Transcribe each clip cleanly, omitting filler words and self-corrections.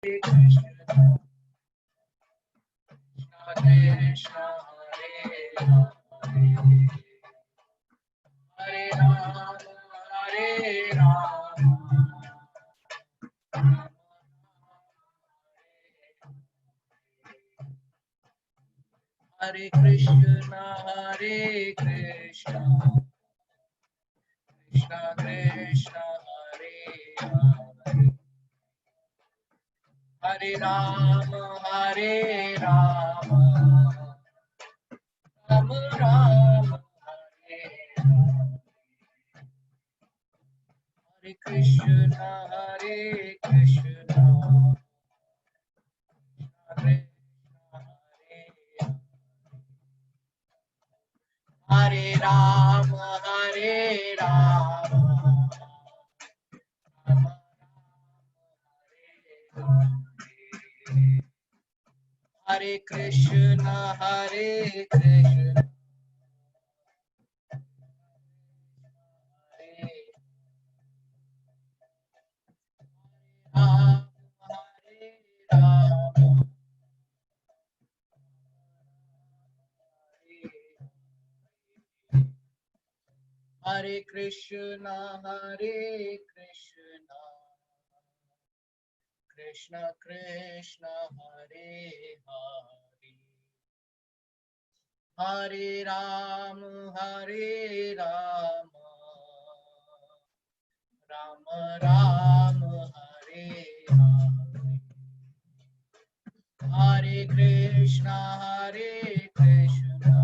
Krishna Hare Hare Hare Rama Hare Rama Hare Krishna Hare Krishna Krishna Krishna Hare Hare Hare Rama Hare Rama Rama Rama Hare Hare Hare Krishna Hare Krishna Krishna Hare Hare Rama Hare Rama Rama Hare Hare Krishna Hare Krishna Hare Rama Hare Rama Hare Krishna Hare Krishna Krishna Krishna Hare Hare Hare Rama Hare Rama Rama Rama Hare Hare Hare Krishna Hare Krishna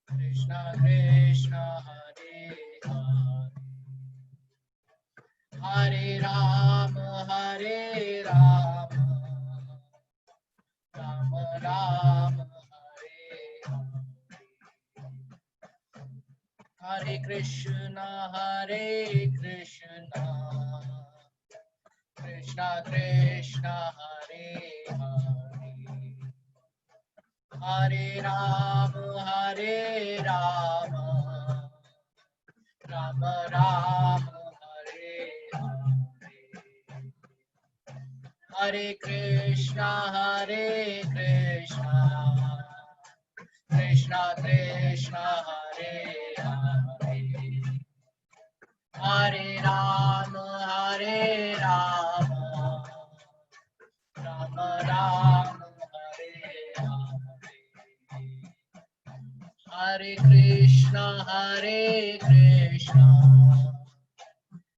Krishna Krishna Hare Hare Hare Rama Hare Rama Rama Rama Hare Hare Hare Krishna Hare Krishna Krishna Krishna Hare Hare Hare Rama Hare Rama Rama Rama Hare Hare Hare Krishna Krishna Krishna Hare Hare Hare Rama Hare Rama Rama Rama Hare Hare Hare Krishna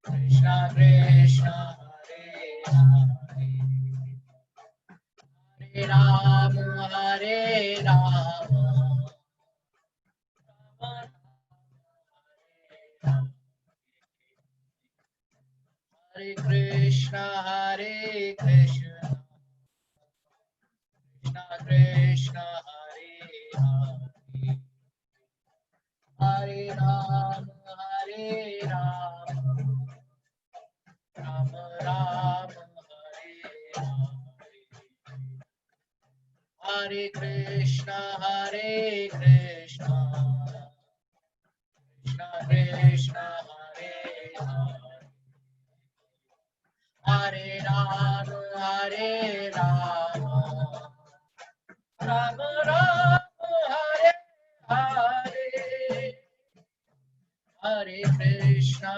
Krishna Krishna Hare Hare Hare Rama Hare Rama Rama Rama Hare Krishna Krishna Krishna Hare Hare Hare Rama Hare Rama Rama Rama Hare Hare Hare Krishna Krishna Krishna Hare Hare Hare Rama Hare Rama Rama Rama Hare Hare Hare Krishna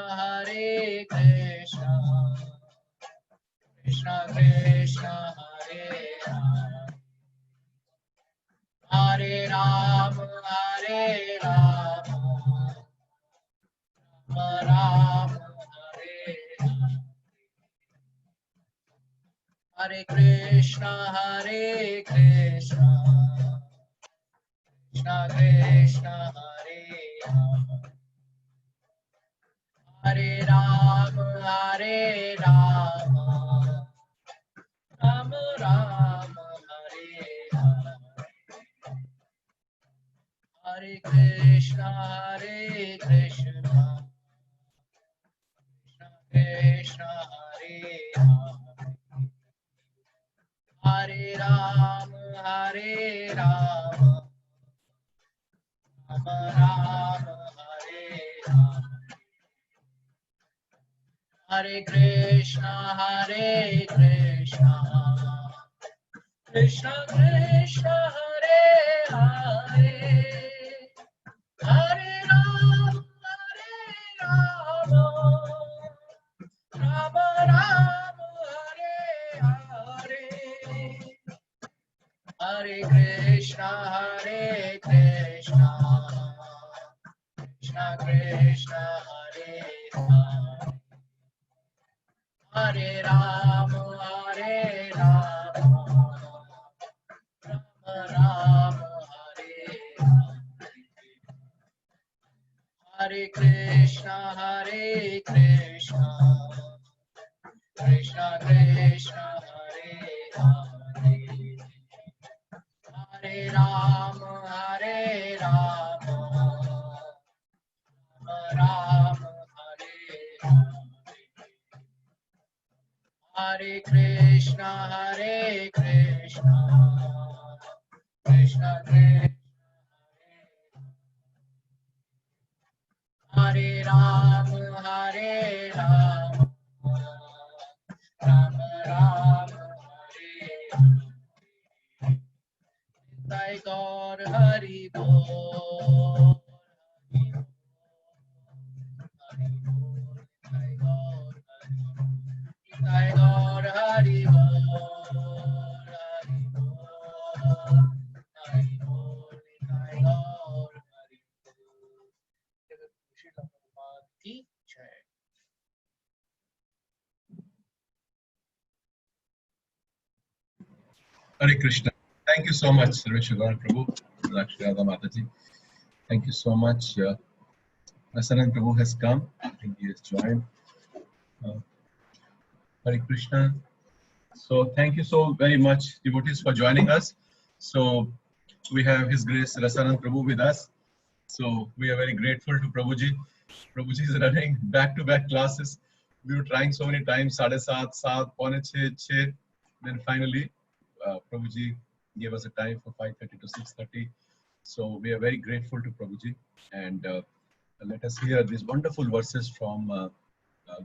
Krishna Krishna Hare Hare Hare Rama Hare Rama Rama Rama Hare Hare Hare Krishna Krishna Krishna Hare Hare Hare Rama Hare Rama Rama Rama Hare Hare Hare Krishna Krishna Krishna Hare Hare Hare Rama Hare Rama Rama Rama Hare Hare Hare Krishna, Krishna Krishna, Hare Hare, Hare Rama, Rama Rama, Hare Hare, Hare Krishna, Krishna Krishna, Hare Hare, Hare Rama, Rama Rama, Hare Hare, Hare Krishna, Krishna Krishna, Hare Hare, Hare Rama, Rama Hare Hare, Hare Krishna, Krishna Krishna Hare Rama, Rama Rama, Hare Hare, Nitai Gaur Hari Bol, Hari Bol, Nitai Gaur Hari Bol, Hari Bol, Hari Bol, Nitai Gaur Hari Bol. Shri Ram Bhagwan की जय। Hare Krishna. Thank you so much, Sarveshwar Prabhu, Lakshmi Radha Mataji. Thank you so much. Rasanan Prabhu has come. I think he has joined. Hare Krishna. So thank you so very much, devotees, for joining us. So we have His Grace Rasanan Prabhu with us. So we are very grateful to Prabhuji. Prabhuji is running back-to-back classes. We were trying so many times, 7:30, 7, 5:45, then finally Prabhuji gave us a time for 5:30 to 6:30. So we are very grateful to Prabhuji, and let us hear these wonderful verses from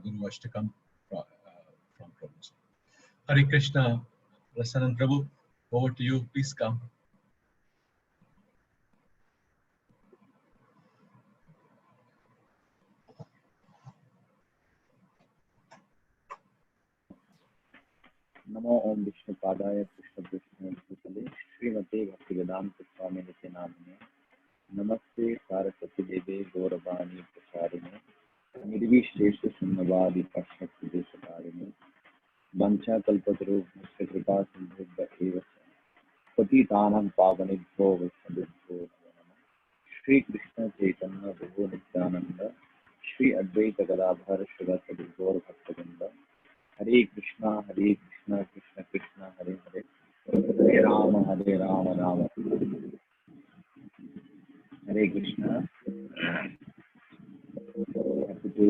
Guru Ashtakam from Prabhuji. Hare Krishna, Rasanan Prabhu, over to you. Please come. नमो ओम विष्णुपादाय कृष्णपृष्ठे श्रीमते भक्तिवेदांत स्वामी नित्य नामिने नमस्ते सारस्वती देवे गौरवाणी प्रचारिणे निर्विशेष शून्यवादी पश्यति देशकारिणे वंशा कल्पतरुभ्यश्च कृपा सिन्धुभ्य एव च पतितानां पावनेभ्यो वैष्णवेभ्यो नमो नमः। श्री कृष्ण चैतन्य प्रभु नित्यानंद श्री अद्वैत गदाधर श्रीवासदि गौर भक्तवृंद हरे कृष्णा कृष्ण कृष्ण हरे हरे हरे राम राम हरे Krishna. Happy to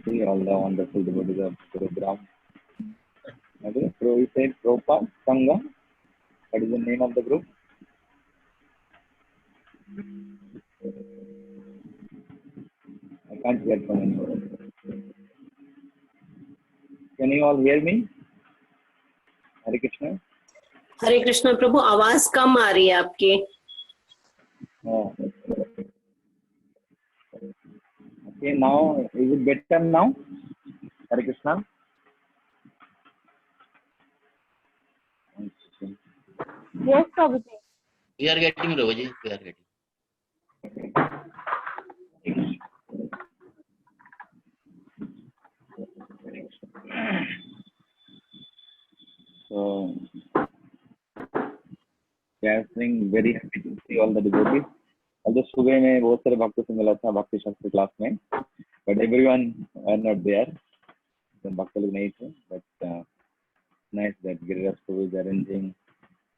see all the wonderful devotees of Gurugram. Okay, so we said Prabhupada Sangha. What is the name of the group? I can't hear from anyone. Can you all hear me? हरे कृष्णा। हरे कृष्णा प्रभु, आवाज कम आ रही है आपकी। Okay, now is it better now? Hare Krishna. Yes, Prabhuji. We are getting Prabhuji. We are getting. So, I think very happy to see all the devotees. Although सुबह में बहुत सारे भक्तों से मिला था भक्ति शास्त्र क्लास में, but everyone are not there. तो भक्त लोग नहीं थे, but nice that Giriraj Prabhu is arranging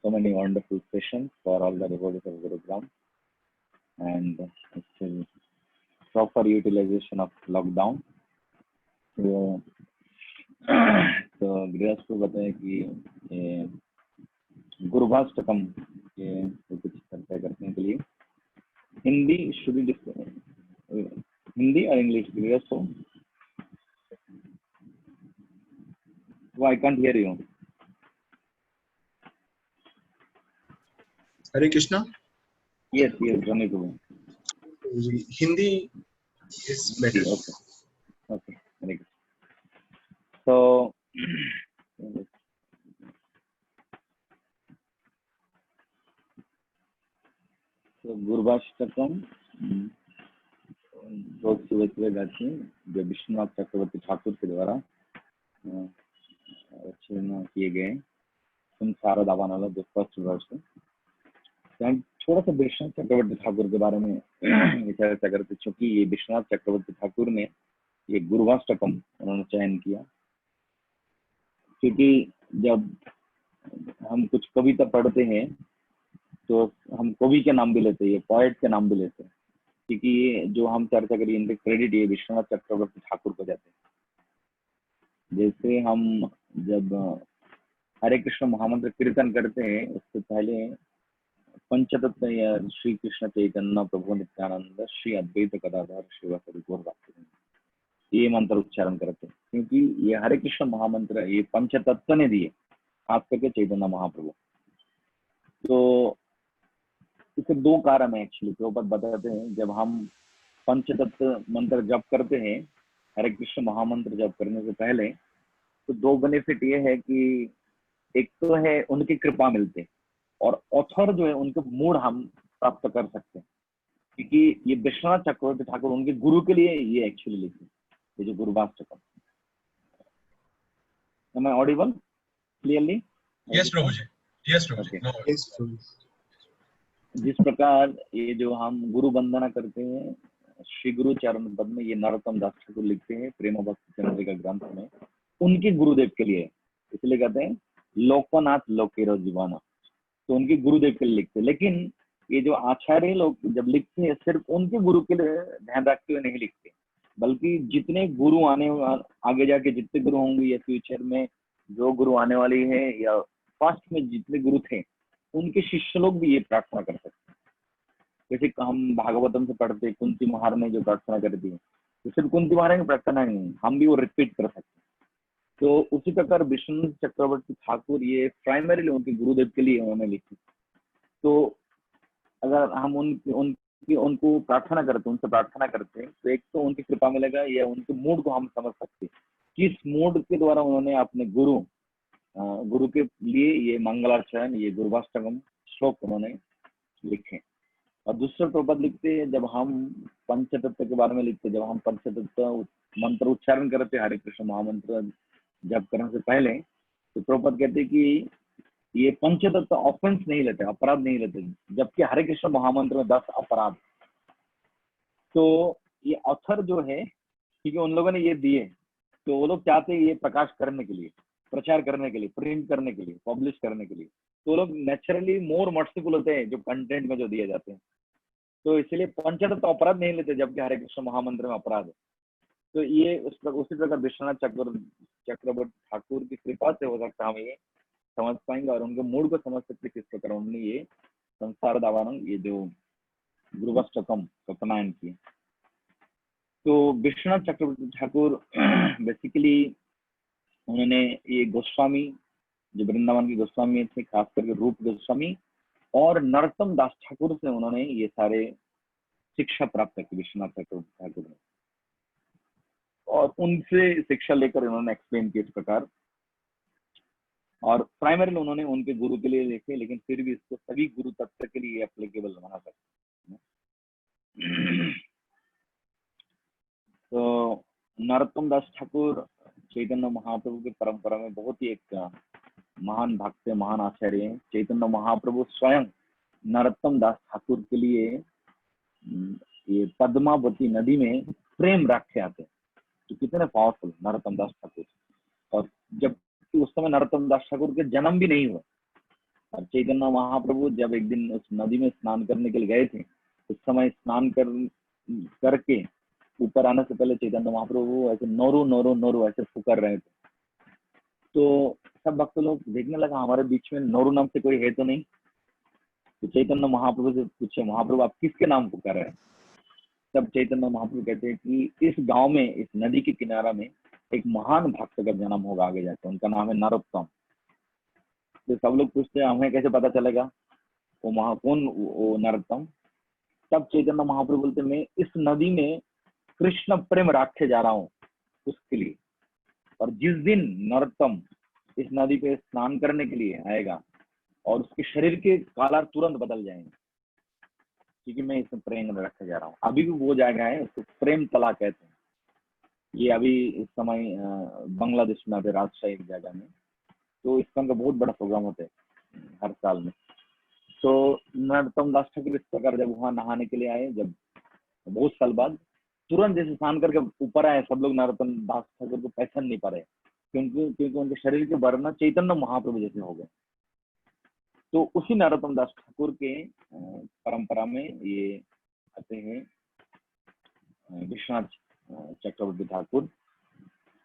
so many wonderful sessions for all the devotees of Gurugram, and it's a proper utilization of lockdown. So Giriraj Prabhu बताए कि गुरुभाष्टकम के कुछ चर्चा करने के लिए हिंदी हिंदी और इंग्लिश गिरिराज को I can't hear you. Hare Krishna Yes, Rami Prabhu. Ji, Hindi is better. Okay. Very good. So, गुरुभाष्टकम रोज सुबह सुबह गाती जो विश्वनाथ चक्रवर्ती ठाकुर के द्वारा रचना किए गए संसार दावानाला जो फर्स्ट वर्ष है। थोड़ा सा विश्वनाथ चक्रवर्ती ठाकुर के बारे में विचार करते, चूंकि ये विश्वनाथ चक्रवर्ती ठाकुर ने ये गुरुभाष्टकम उन्होंने चयन किया, क्योंकि जब हम कुछ कविता पढ़ते हैं तो हम कवि के नाम भी लेते हैं, पोएट के नाम भी लेते हैं, क्योंकि ये जो हम चर्चा करें इनके क्रेडिट ये विश्वनाथ चक्रवर्ती ठाकुर को जाते हैं। जैसे हम जब हरे कृष्ण महामंत्र कीर्तन करते हैं उससे पहले पंचतत्व या श्री कृष्ण चैतन्य प्रभु नित्यानंद श्री अद्वैत गदाधर शिवासादि गौर भक्तवृंद ये मंत्र उच्चारण करते हैं, क्योंकि ये हरे कृष्ण महामंत्र ये पंचतत्व ने दिए, खास करके चैतन्य महाप्रभु। तो इसके दो कारण है एक्चुअली, प्रभुपाद बताते हैं जब हम पंचतत्व मंत्र जप करते हैं, हरे कृष्ण महामंत्र जप करने से पहले, तो दो बेनिफिट ये है कि एक तो है उनकी कृपा मिलते, और ऑथर जो है उनके मूड हम प्राप्त कर सकते हैं, क्योंकि ये विश्वनाथ चक्रवर्ती ठाकुर उनके गुरु के लिए ये एक्चुअली लिखे, ये जो गुरुभाष्टकम। Am I audible clearly? Yes, Prabhuji. Yes, Prabhuji. Okay. No. Yes, Prabhu. जिस प्रकार ये जो हम गुरु वंदना करते हैं, श्री गुरु चरण पद में ये नरोत्तम दास ठाकुर लिखते हैं प्रेम भक्ति चंद्रिका ग्रंथ में, उनके गुरुदेव के लिए, इसलिए कहते हैं लोकनाथ लोकेरो जीवाना, तो उनके गुरुदेव के लिए लिखते हैं। लेकिन ये जो आचार्य लोग जब लिखते हैं सिर्फ उनके गुरु के लिए ध्यान रखते हुए नहीं लिखते, बल्कि जितने गुरु आगे जाके जितने गुरु होंगे या फ्यूचर में जो गुरु आने वाली है या पास्ट में जितने गुरु थे उनके शिष्य लोग भी ये प्रार्थना कर सकते हैं। जैसे हम भागवतम से पढ़ते कुंती महार ने जो प्रार्थना कर दी, तो सिर्फ कुंती महाराज की प्रार्थना नहीं, हम भी वो रिपीट कर सकते हैं। तो उसी प्रकार विष्णु चक्रवर्ती ठाकुर ये प्राइमरीली उनके गुरुदेव के लिए उन्होंने लिखी। तो अगर हम उनको प्रार्थना करते, उनसे प्रार्थना करते हैं, तो एक तो उनकी कृपा मिलेगा या उनके मूड को हम समझ सकते हैं, किस मूड के द्वारा उन्होंने अपने गुरु के लिए ये मंगलाचरण ये गुरुभाष्टकम श्लोक उन्होंने लिखे। और दूसरे प्रपद लिखते हैं जब हम पंचतत्व के बारे में लिखते, जब हम पंचतत्व मंत्र उच्चारण करते हरे कृष्ण महामंत्र जप करने से पहले, तो प्रपद कहते कि ये पंचतत्व ऑफेंस नहीं लेते, अपराध नहीं लेते, जबकि हरे कृष्ण महामंत्र में 10 अपराध। तो ये ऑथर जो है, क्योंकि उन लोगों ने ये दिए, तो वो लोग चाहते हैं ये प्रकाश करने के लिए, प्रचार करने के लिए, प्रिंट करने के लिए, पब्लिश करने के लिए, तो लोग नेचुरली मोर मर्सीफुल होते हैं जो कंटेंट में जो दिए जाते हैं। तो इसलिए पंचतत्व अपराध नहीं लेते, जबकि हरे कृष्ण महामंत्र में अपराध है। तो ये उसी प्रकार विश्वनाथ चक्रवर्ती ठाकुर की कृपा से हो सकता है हम ये समझ पाएंगे और उनके मूड को समझ सकते किस प्रकार उन्होंने ये संसार दावानम ये जो गुरुभाष्टकम सत्यनारायण किए। तो विश्वनाथ चक्रवर्ती ठाकुर बेसिकली उन्होंने ये गोस्वामी जो वृंदावन के गोस्वामी थे, खास करके रूप गोस्वामी और नरोत्तम दास ठाकुर से उन्होंने ये सारे शिक्षा प्राप्त की विश्वनाथ चक्रवर्ती ठाकुर ने, और उनसे शिक्षा लेकर उन्होंने एक्सप्लेन किया इस प्रकार। और प्राइमरीली उन्होंने उनके गुरु के लिए लिखे, लेकिन फिर भी इसको सभी गुरु तत्व के लिए एप्लीकेबल बना सकते हैं। तो नरोत्तम दास ठाकुर चैतन्य महाप्रभु की परंपरा में बहुत ही एक महान भक्त है, महान आचार्य हैं। चैतन्य महाप्रभु स्वयं नरोत्तम दास ठाकुर के लिए ये पद्मावती नदी में प्रेम रखे आते हैं, तो कितने पावरफुल नरोत्तम दास ठाकुर। और जब उस समय नरोत्तम दास ठाकुर के जन्म भी नहीं हुआ, और चैतन्य महाप्रभु जब एक दिन उस नदी में स्नान करने के लिए गए थे, उस समय स्नान करके ऊपर आने से पहले चैतन्य महाप्रभु ऐसे नोरू नोरू नोरू ऐसे पुकार रहे थे। तो सब भक्त लोग देखने लगा हमारे बीच में नोरू नाम से कोई है तो नहीं। तो चैतन्य महाप्रभु से पूछे, महाप्रभु आप किसके नाम पुकार रहे हैं? तब चैतन्य महाप्रभु कहते हैं कि इस गांव में, इस नदी के किनारा में एक महान भक्त का जन्म होगा आगे जाके, उनका नाम है नरोत्तम। तो सब लोग पूछते हैं हमें कैसे पता चलेगा कौन वो नरोत्तम। तब चैतन्य महाप्रभु बोलते मैं इस नदी में कृष्ण प्रेम राखे जा रहा हूँ उसके लिए। और जिस दिन नरोत्तम इस नदी पे स्नान करने के लिए आएगा और उसके शरीर के कालर तुरंत बदल जाएंगे, क्योंकि मैं इसमें प्रेम रखे जा रहा हूँ। अभी भी वो जगह है, उसको प्रेम तला कहते हैं। ये अभी इस समय बांग्लादेश में अभी राजशाही जगह में, तो इसका बहुत बड़ा प्रोग्राम होता है हर साल में। तो नरोत्तम दास ठाकुर इस प्रकार जब वहां नहाने के लिए आए, जब बहुत साल बाद, तुरंत जैसे स्नान करके ऊपर आए, सब लोग नरोत्तम दास ठाकुर को पहचान नहीं पा रहे, क्योंकि उनके शरीर के वर्ण चैतन्य महाप्रभु जैसे हो गए। तो उसी नरोत्तम दास ठाकुर के परंपरा में ये आते हैं विश्वनाथ चक्रवर्ती ठाकुर।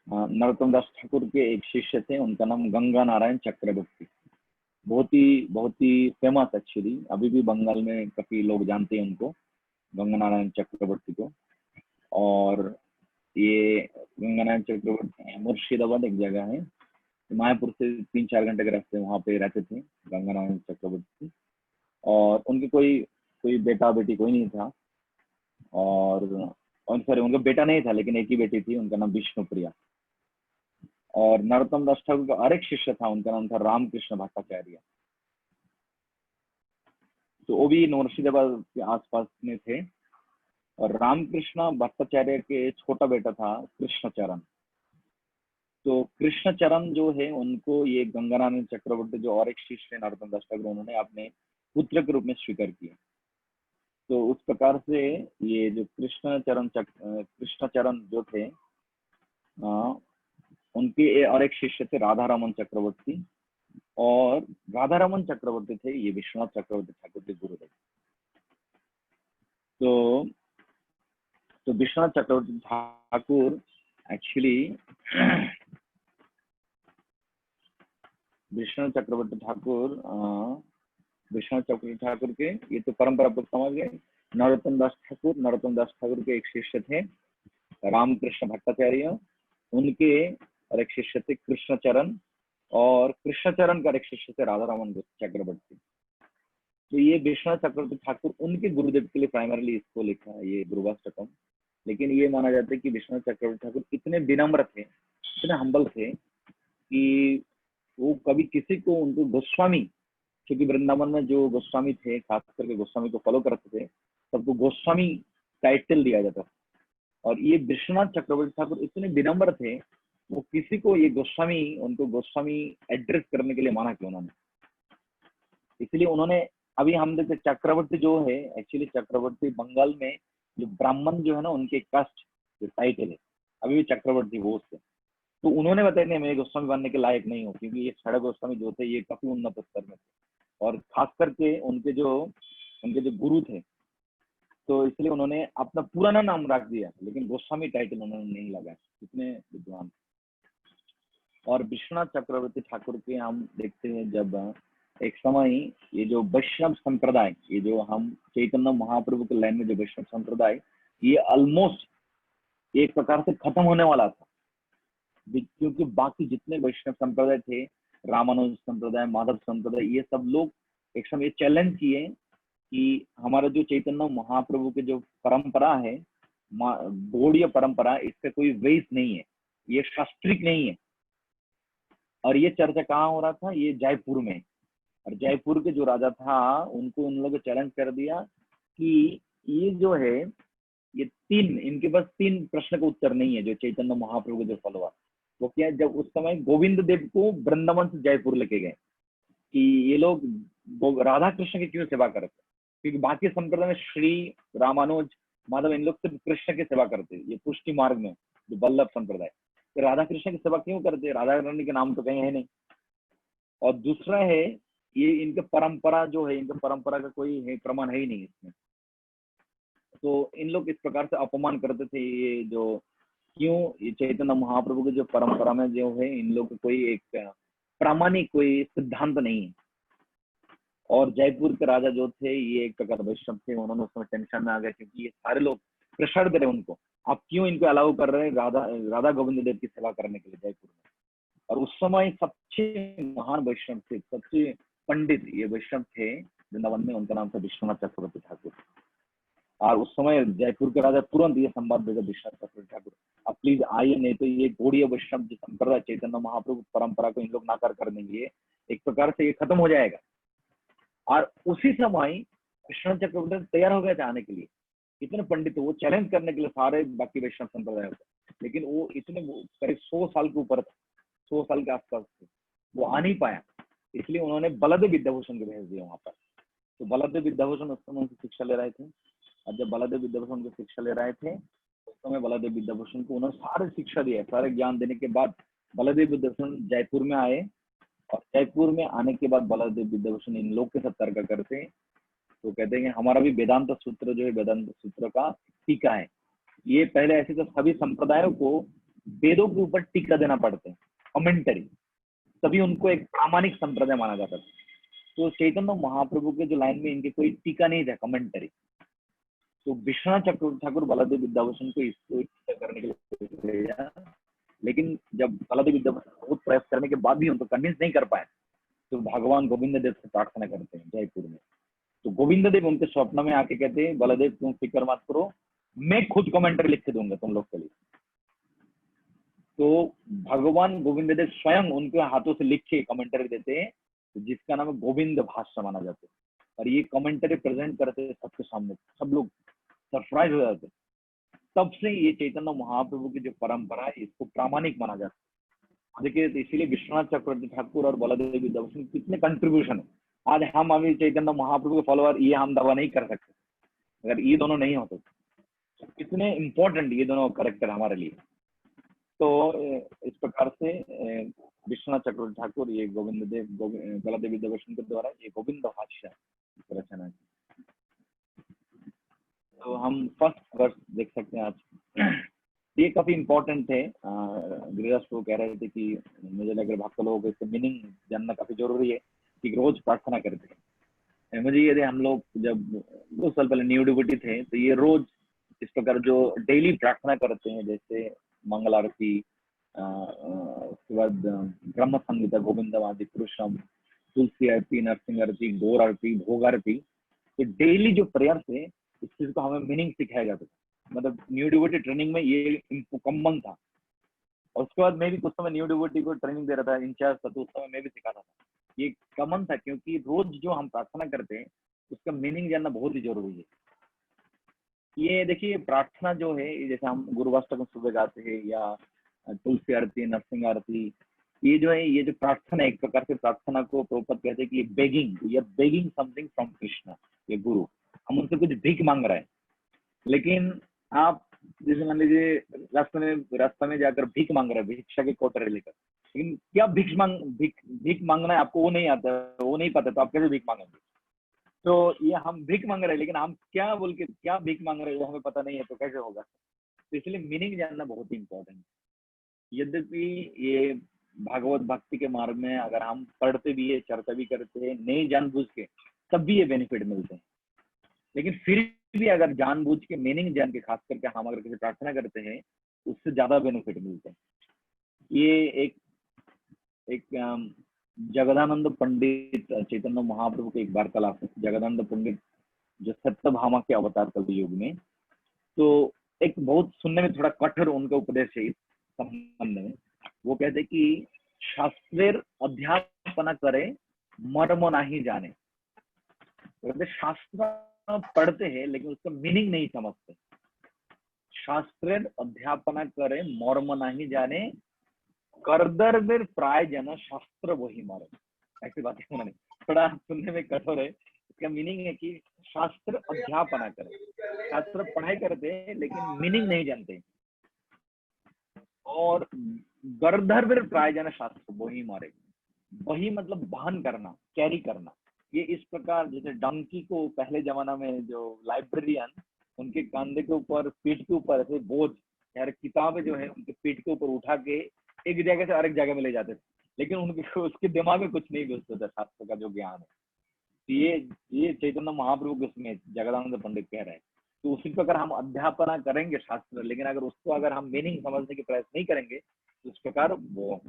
नरोत्तम दास ठाकुर के एक शिष्य थे, उनका नाम गंगा नारायण चक्रवर्ती। बहुत ही फेमस एक्चुअली, अभी भी बंगाल में काफी लोग जानते हैं उनको, गंगा नारायण चक्रवर्ती को। और ये गंगा नारायण चक्रवर्ती मुर्शिदाबाद एक जगह है, मायापुर से 3-4 घंटे के रास्ते, वहां पे रहते थे गंगा नारायण चक्रवर्ती। और उनके कोई बेटा बेटी कोई नहीं था, और सॉरी उनका बेटा नहीं था, लेकिन एक ही बेटी थी, उनका नाम विष्णुप्रिया। और नरोत्तम दास ठाकुर का अरेक शिष्य था, उनका नाम था रामकृष्ण भट्टाचार्य। तो वो भी मुर्शिदाबाद के आसपास में थे। और रामकृष्ण भट्टाचार्य के छोटा बेटा था कृष्णचरण। तो कृष्णचरण जो है उनको ये गंगानारायण चक्रवर्ती जो और एक शिष्य नरोत्तम दास ठाकुर, उन्होंने अपने पुत्र के रूप में स्वीकार किया। तो उस प्रकार से ये जो कृष्णचरण जो थे उनके और एक शिष्य थे राधारमन चक्रवर्ती, और राधारमन चक्रवर्ती थे ये विश्वनाथ चक्रवर्ती ठाकुर के गुरुदेव। तो विश्वनाथ चक्रवर्ती ठाकुर एक्चुअली विश्वनाथ चक्रवर्ती ठाकुर के ये तो परंपरा पर समझ गए। नरोत्तम दास ठाकुर के एक शिष्य थे रामकृष्ण भट्टाचार्य, उनके और एक शिष्य थे कृष्णचरण, और कृष्णचरण का एक शिष्य थे राधारमन चक्रवर्ती। तो ये विश्वनाथ चक्रवर्ती ठाकुर उनके गुरुदेव के लिए प्राइमरीली इसको लिखा है ये गुरुवाष्टकम। लेकिन ये माना जाता है कि विश्वनाथ चक्रवर्ती ठाकुर इतने विनम्र थे, इतने हम्बल थे कि वो कभी किसी को, उनको गोस्वामी, क्योंकि वृंदावन में जो गोस्वामी थे, खास करके गोस्वामी को फॉलो करते थे, सबको गोस्वामी टाइटल दिया जाता था। और ये विश्वनाथ चक्रवर्ती ठाकुर इतने विनम्र थे, वो किसी को ये गोस्वामी, उनको गोस्वामी एड्रेस करने के लिए माना किया उन्होंने। इसलिए उन्होंने, अभी हम देखते चक्रवर्ती जो है, एक्चुअली चक्रवर्ती बंगाल में जो ब्राह्मण जो है ना, उनके कास्ट जो टाइटल है, अभी भी चक्रवर्ती वो उससे। तो उन्होंने बताया नहीं, मैं गोस्वामी बनने के लायक नहीं हूँ, क्योंकि ये छड़ा गोस्वामी जो थे ये काफी उन्नत स्तर में थे, और खास करके उनके जो गुरु थे, तो इसलिए उन्होंने अपना पुराना नाम रख दिया, लेकिन गोस्वामी टाइटल उन्होंने नहीं लगाया, इतने विद्वान। और विश्वनाथ चक्रवर्ती ठाकुर के हम देखते हैं, जब एक समय ये जो वैष्णव संप्रदाय, ये जो हम चैतन्य महाप्रभु के लाइन में जो वैष्णव संप्रदाय, ये ऑलमोस्ट एक प्रकार से खत्म होने वाला था, क्योंकि बाकी जितने वैष्णव संप्रदाय थे, रामानुज संप्रदाय, माधव संप्रदाय, ये सब लोग एक समय चैलेंज किए कि हमारा जो चैतन्य महाप्रभु के जो परंपरा है, गौड़ीय परंपरा, इसका कोई वेस नहीं है, ये शास्त्रिक नहीं है। और ये चर्चा कहाँ हो रहा था? ये जयपुर में। और जयपुर के जो राजा था, उनको उन लोगों चैलेंज कर दिया कि ये जो है, ये इनके पास 3 प्रश्न का उत्तर नहीं है, जो चैतन्य महाप्रभु के जो फॉलोअर, वो क्या, जब उस समय गोविंद देव को वृंदावन से जयपुर लेके गए कि ये लोग राधा कृष्ण की क्यों सेवा करते, क्योंकि बाकी संप्रदाय में श्री, रामानुज, माधव, इन लोग सिर्फ कृष्ण की सेवा करते, ये पुष्टि मार्ग में जो वल्लभ संप्रदाय, तो राधा कृष्ण की सेवा क्यों करते? राधा रानी के नाम तो कहीं है नहीं। और दूसरा है, ये इनके परंपरा जो है, इनके परंपरा का कोई है प्रमाण है ही नहीं इसमें। तो इन लोग इस प्रकार से अपमान करते थे, ये जो क्यों, ये चैतन्य महाप्रभु के जो परंपरा में जो है, इन लोग को कोई एक प्रामाणिक कोई सिद्धांत नहीं है। और जयपुर के राजा जो थे, ये एक प्रकार वैष्णव थे, उन्होंने उसमें टेंशन में आ गए, क्योंकि ये सारे लोग प्रेशर दे रहे उनको आप क्यों इनको अलाउ कर रहे हैं राधा राधा गोविंद देव की सेवा करने के लिए जयपुर में? और उस समय सबसे महान वैष्णव थे, सबसे पंडित ये वैष्णव थे वृंदावन में, उनका नाम था विश्वनाथ चक्रवर्ती ठाकुर। और उस समय जयपुर के राजा तुरंत ये संवाद भेजा विश्वनाथ चक्रवर्ती ठाकुर, आप प्लीज आइए, नहीं तो ये गौड़ीय वैष्णव जो संप्रदाय चैतन्य महाप्रभु परंपरा को इन लोग नाकार कर देंगे, एक प्रकार से ये खत्म हो जाएगा। और उसी समय विश्वनाथ चक्रवर्ती तैयार हो गए थे आने के लिए, इतने पंडित वो चैलेंज करने के लिए सारे बाकी वैष्णव संप्रदाय को, लेकिन वो इतने करीब 100 साल के ऊपर, 100 साल के आसपास थे, वो आ नहीं पाया, इसलिए उन्होंने बलदेव विद्याभूषण को भेज दिया वहां पर। तो बलदेव विद्याभूषण उस समय उनकी शिक्षा ले रहे थे, और जब बलदेव विद्याभूषण की शिक्षा ले रहे थे उस समय बलदेव विद्याभूषण को उन्होंने सारे शिक्षा दिया, सारे ज्ञान देने के बाद बलदेव विद्याभूषण जयपुर में आए, और जयपुर में आने के बाद बलदेव विद्याभूषण इन लोग के साथ तर्क करते हैं, तो कहते हैं कि हमारा भी वेदांत सूत्र जो है, वेदांत सूत्र का टीका है। ये पहले ऐसे तो सभी संप्रदायों को वेदों के ऊपर टीका देना पड़ते हैं, कमेंटरी, तभी उनको एक प्रामाणिक संप्रदाय माना जाता था। तो चैतन्य महाप्रभु के जो लाइन में इनके कोई टीका नहीं था, कमेंटरी। तो विश्वनाथ चक्रवर्ती ठाकुर बलदेव विद्याभूषण को इसको टीका करने के लिए भेजा, लेकिन जब बलदेव विद्याभूषण बहुत प्रयास करने के बाद भी उनको कन्विंस नहीं कर पाए, तो भगवान गोविंद देव से प्रार्थना करते हैं जयपुर में। तो गोविंद देव उनके स्वप्न में आके कहते हैं, बलदेव तुम फिक्र मत करो, मैं खुद कमेंटरी लिख के दूंगा तुम लोग के लिए। तो भगवान गोविंद देव स्वयं उनके हाथों से लिख के कमेंटरी देते हैं, जिसका नाम है गोविंद भाष्य माना जाता है, और ये कमेंटरी प्रेजेंट करते हैं सबके सामने, सब लोग सरप्राइज हो जाते। तब से ये चैतन्य महाप्रभु की जो परंपरा है इसको प्रामाणिक माना जाता है। देखिए, तो इसीलिए विश्वनाथ चक्रवर्ती ठाकुर और बलदेव विद्याभूषण कितने कंट्रीब्यूशन है। आज हम अभी चैतन्य महाप्रभु के फॉलोअर, ये हम दावा नहीं कर सकते अगर ये दोनों नहीं होते, तो कितने इंपॉर्टेंट ये दोनों कैरेक्टर हमारे लिए। तो इस प्रकार से विश्वनाथ चक्रवर्ती ठाकुर ये गोविंद देव बलदेव विद्याभूषण के द्वारा ये गोविंद भाष्य रचना की। तो हम फर्स्ट वर्ष देख सकते हैं आज। ये काफी इंपॉर्टेंट है। गिरिराज को कह रहे थे कि मुझे लग रहा भक्त लोगों को इसका मीनिंग जानना काफी जरूरी है कि रोज प्रार्थना करते हैं। मुझे ये हम लोग जब 2 साल पहले न्यू डिवोटी थे, तो ये रोज इस प्रकार जो डेली प्रार्थना करते हैं, जैसे मंगल आरती, उसके बाद ब्रह्म संगीता, गोविंदम आदि पुरुषम, तुलसी आरती, नरसिंह आरती, गौर आरती, भोग आरती, तो डेली जो प्रेयर से इस चीज को हमें मीनिंग सिखाया जाता था। मतलब न्यू डिवोटी ट्रेनिंग में ये कॉमन था। और उसके बाद मैं भी कुछ समय न्यू डिवोटी को ट्रेनिंग दे रहा था, इंचार्ज था, तो उस समय मैं भी सिखाता था। ये कॉमन था, क्योंकि रोज जो हम प्रार्थना करते हैं उसका मीनिंग जानना बहुत ही जरूरी है। ये देखिए, प्रार्थना जो है, जैसे हम गुरुवाष्टक सुबह गाते हैं, या तुलसी आरती, नरसिंह आरती, ये जो है, ये जो प्रार्थना, एक प्रकार से प्रार्थना को प्रभुपाद कहते हैं कि बेगिंग समथिंग फ्रॉम कृष्णा, ये गुरु, हम उनसे कुछ भीख मांग रहे हैं। लेकिन आप जैसे मान लीजिए रास्ते में जाकर भीख मांग रहे हैं, भिक्षा के कोटरे लेकर, लेकिन क्या भीख मांगना है आपको वो नहीं आता, वो नहीं पता, तो आप कैसे भीख मांगेंगे? तो ये हम भीख मांग रहे हैं, लेकिन हम क्या बोल के क्या भीख मांग रहे हैं वो हमें पता नहीं है, तो कैसे होगा? तो इसलिए मीनिंग जानना बहुत ही इंपॉर्टेंट है। यद्यपि ये भागवत भक्ति के मार्ग में अगर हम पढ़ते भी है, चर्चा भी करते हैं, नहीं जानबूझ के, तब भी ये बेनिफिट मिलते हैं। लेकिन फिर भी अगर जानबूझ के मीनिंग जान के, खास करके हम अगर किसी प्रार्थना करते हैं, उससे ज्यादा बेनिफिट मिलते हैं। ये एक जगदानंद पंडित चैतन्य महाप्रभु के एक वार्तालाप है। जगदानंद पंडित जो सत्यभामा के अवतार कलयुग में, तो एक बहुत सुनने में थोड़ा कठोर उनका उपदेश है इस संबंध में। वो कहते कि शास्त्रेर अध्यापना करे मर्म नहीं जाने। कहते शास्त्र पढ़ते हैं लेकिन उसका मीनिंग नहीं समझते। शास्त्रेर अध्यापना करे मर्म नहीं जाने, करदर्वेर प्राय जन शास्त्र वही मारे। ऐसी बात है उन्होंने, थोड़ा सुनने में कठोर है। इसका मीनिंग है कि शास्त्र अध्यापना करे, शास्त्र पढ़ाई करते हैं लेकिन मीनिंग नहीं जानते। और गर्धर्वेर प्राय जन शास्त्र वही मारे। वही मतलब वहन करना, कैरी करना। ये इस प्रकार, जैसे डंकी को पहले जमाना में जो लाइब्रेरियन, उनके कंधे के ऊपर, पीठ के ऊपर ऐसे बोझ यार किताबें जो है उनके पीठ के ऊपर उठा के एक जगह से अरेक जगह में ले जाते थे, लेकिन उनके उसके दिमाग में कुछ नहीं घुसता था शास्त्र का जो ज्ञान है। तो ये चैतन्य महाप्रभु के उसमें जगदानंद पंडित कह रहे हैं तो उसी प्रकार हम अध्यापना करेंगे शास्त्र, लेकिन अगर उसको अगर हम मीनिंग समझने की प्रयास नहीं करेंगे तो इस प्रकार वो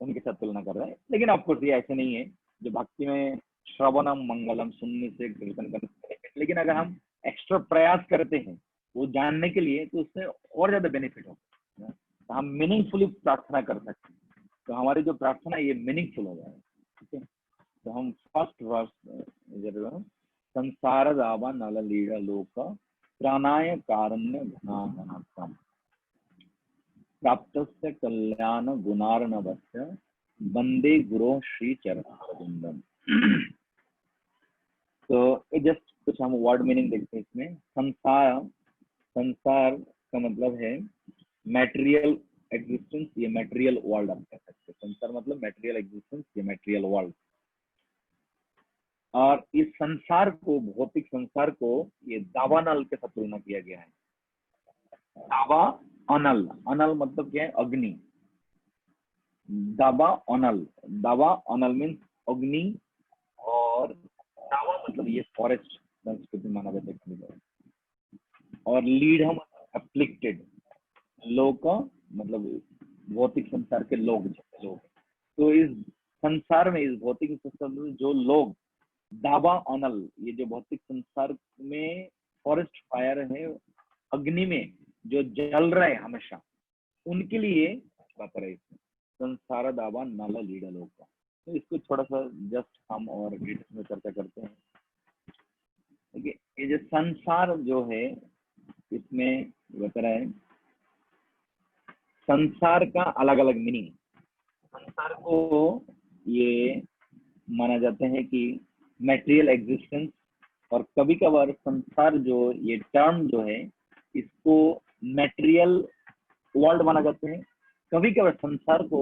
उनके साथ तुलना कर रहे हैं। लेकिन ऑफकोर्स ये ऐसे नहीं है, जो भक्ति में श्रवणम मंगलम, सुनने से कीर्तन करने से, लेकिन अगर हम एक्स्ट्रा प्रयास करते हैं वो जानने के लिए तो उससे और ज्यादा बेनिफिट होगा, तो हम मीनिंगफुली प्रार्थना कर सकते हैं। तो हमारी जो प्रार्थना है ये मीनिंगफुल हो जाए। ठीक है, तो हम फर्स्ट वर्स संसार दावा नल लीला लोक प्राणाय कारण्य गुणागणात्म प्राप्तस्य कल्याण गुणार्णवस्य वंदे गुरो श्री चरणोरविंदम। तो जस्ट कुछ हम वर्ड मीनिंग देखते हैं इसमें। संसार, संसार का मतलब है मैटेरियल एग्जिस्टेंस, ये मैटेरियल वर्ल्ड आप कह सकते हैं। संसार मतलब मैटेरियल एग्जिस्टेंस, ये मैटेरियल वर्ल्ड। और इस संसार को, भौतिक संसार को ये दावानल के साथ तुलना किया गया है। दावा अनल, अनल मतलब क्या है? अग्नि। दावा अनल, दावा अनल मीन्स अग्नि, और दावा मतलब ये फॉरेस्ट संस्कृति माना जाता है। और लीड हम अफ्लिक्टेड, लोक मतलब भौतिक संसार के लोग, लोग। तो इस संसार में, इस भौतिक संसार में जो लोग दावा अनल, ये जो भौतिक संसार में फॉरेस्ट फायर है, अग्नि में जो जल रहे हमेशा, उनके लिए बता रहे संसार दावा नल लीड लोग का। तो इसको थोड़ा सा जस्ट हम और डिटेल में चर्चा करते हैं। देखिए, ये जो संसार जो है इसमें बता रहा है, संसार का अलग अलग मीनिंग। संसार को ये माना जाता है कि मैटेरियल एग्जिस्टेंस, और कभी कभार संसार जो ये टर्म जो है इसको मैटेरियल वर्ल्ड माना जाता है। कभी कभार संसार को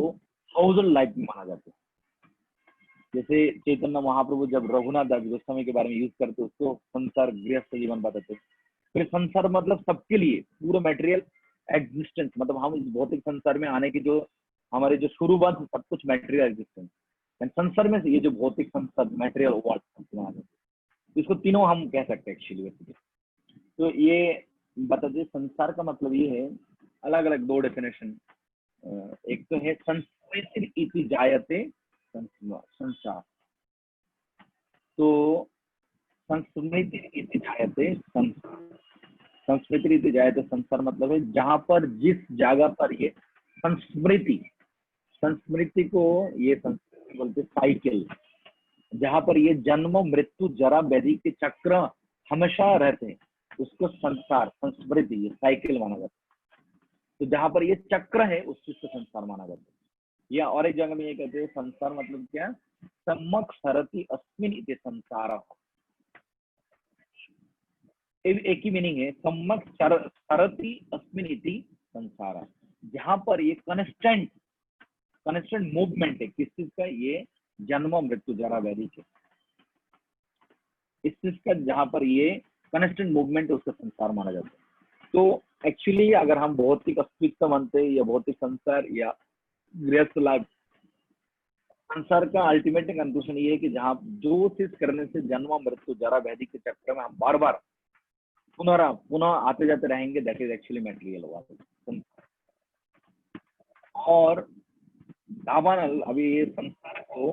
हाउसहोल्ड लाइफ में माना जाता है। जैसे चैतन्य महाप्रभु जब रघुनाथ दास गोस्वामी के बारे में यूज करते उसको संसार गृहस्थ जीवन बताते। फिर संसार मतलब सबके लिए पूरा मैटेरियल एग्जिस्टेंस, मतलब हम इस भौतिक संसार में आने की जो हमारे जो शुरुआत सब कुछ मैटेरियल एग्जिस्टेंस, संसार में से ये जो भौतिक संसार मैटेरियल वर्ल्ड, इसको तीनों हम कह सकते हैं एक्चुअली। तो ये बताते संसार का मतलब ये है, अलग अलग दो डेफिनेशन। एक तो है संस्कृति इति जायते संसार, तो संस्कृति इति जायते संसार, संस्कृति इति जायते संसार मतलब है जहां पर, जिस जगह पर ये संस्मृति, संस्मृति को ये संस्कृति बोलते साइकिल, जहां पर ये जन्म मृत्यु जरा व्याधि के चक्र हमेशा रहते हैं, उसको संसार, संस्मृति, ये साइकिल माना जाता है। तो जहां पर ये चक्र है उस चीज को संसार माना जाता है। या और एक जगह में ये कहते हैं संसार मतलब क्या? सम्मक सरति अस्मिन् इति संसार। एक ही मीनिंग है, सम्मक सरति अस्मिन् इति संसार, जहां पर ये कॉन्स्टेंट मूवमेंट है। किस चीज का? ये जन्म मृत्यु जरा व्याधि के, इस चीज का जहां पर ये कॉन्स्टेंट मूवमेंट है उसका संसार माना जाता है। तो एक्चुअली अगर हम भौतिक अस्तित्व मानते हैं या भौतिक संसार या गृहस्थ लाइफ, संसार का अल्टीमेट कंक्लूजन ये है कि जहां जो चीज करने से जन्म मृत्यु जरा व्याधि के चक्कर में हम बार बार पुनः आते जाते रहेंगे, that is actually material world. और दावानल, अभी ये संसार को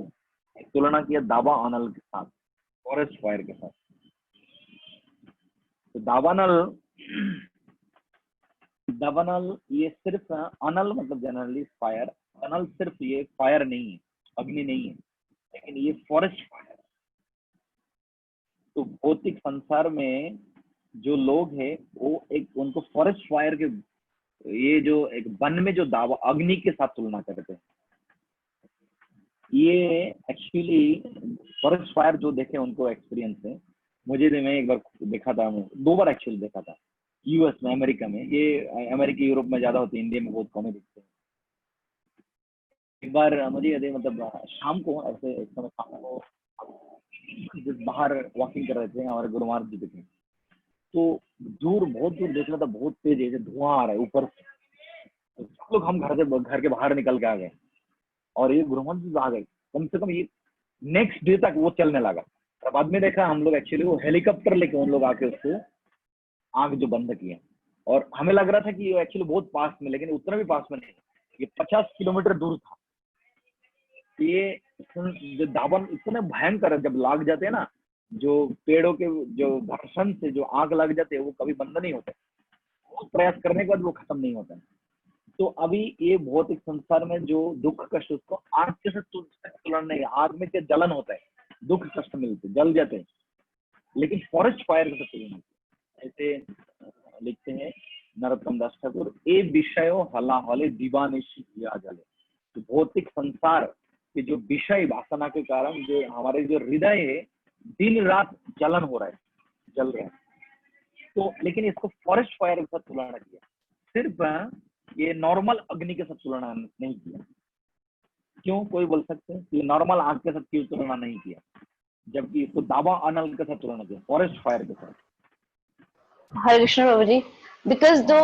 तुलना किया दावा अनल के साथ, फॉरेस्ट फायर के साथ। तो दावानल ये सिर्फ, अनल मतलब जनरली फायर, अनल सिर्फ ये फायर नहीं है, अग्नि नहीं है, लेकिन ये फॉरेस्ट फायर। तो भौतिक संसार में जो लोग हैं वो एक उनको फॉरेस्ट फायर के, ये जो एक वन में जो दावा अग्नि के साथ तुलना करते हैं। ये एक्चुअली फॉरेस्ट फायर जो देखे उनको एक्सपीरियंस है, मुझे भी, मैं एक बार देखा था, 2 बार एक्चुअली देखा था, यूएस में, अमेरिका में। ये अमेरिका यूरोप में ज्यादा होती है, इंडिया में बहुत कम दिखते हैं। एक बार मुझे याद है, मतलब शाम को ऐसे एक समय शाम को बाहर वॉकिंग कर रहे थे, हमारे गुरु महाराज जी दिखे, तो दूर, बहुत दूर देख रहा था, बहुत तेज ऐसे धुआं आ रहा है ऊपर से। तो सब लोग हम घर के बाहर निकल के आ गए, और ये गुरु महाराज जी आ गए। कम से कम ये नेक्स्ट डे तक वो चलने लगा। और बाद में देखा हम लोग एक्चुअली वो हेलीकॉप्टर लेके उन लोग आके उसको आग जो बंद किया, और हमें लग रहा था कि ये एक्चुअली बहुत पास में, लेकिन उतना भी पास में नहीं, ये 50 किलोमीटर दूर था। ये जो दावानल इतने भयंकर है, जब लाग जाते हैं ना, जो पेड़ों के जो घर्षण से जो आग लग जाते हैं वो कभी बंद नहीं होते, प्रयास करने के बाद वो खत्म नहीं होता है। तो अभी ये भौतिक संसार में जो दुख कष्ट, उसको आग के साथ तुलना नहीं, आग में क्या जलन होता है, दुख कष्ट मिलते, जल जाते हैं, लेकिन फॉरेस्ट फायर के साथ तुलना, ऐसे लिखते हैं नरोत्तम दास ठाकुर, ए विषयो हला हले दीवानिशी किया जले। तो भौतिक संसार के जो विषय वासना के कारण जो हमारे जो हृदय है दिन रात जलन हो रहा है, जल रहा है। तो लेकिन इसको फॉरेस्ट फायर के साथ तुलना किया, सिर्फ ये नॉर्मल अग्नि के साथ तुलना नहीं किया। क्यों, कोई बोल सकते हैं कि नॉर्मल आग के साथ क्यों तुलना नहीं किया, जबकि इसको दावानल के साथ तुलना किया, फॉरेस्ट फायर के साथ? हरे कृष्ण प्रभु जी, बिकॉज जो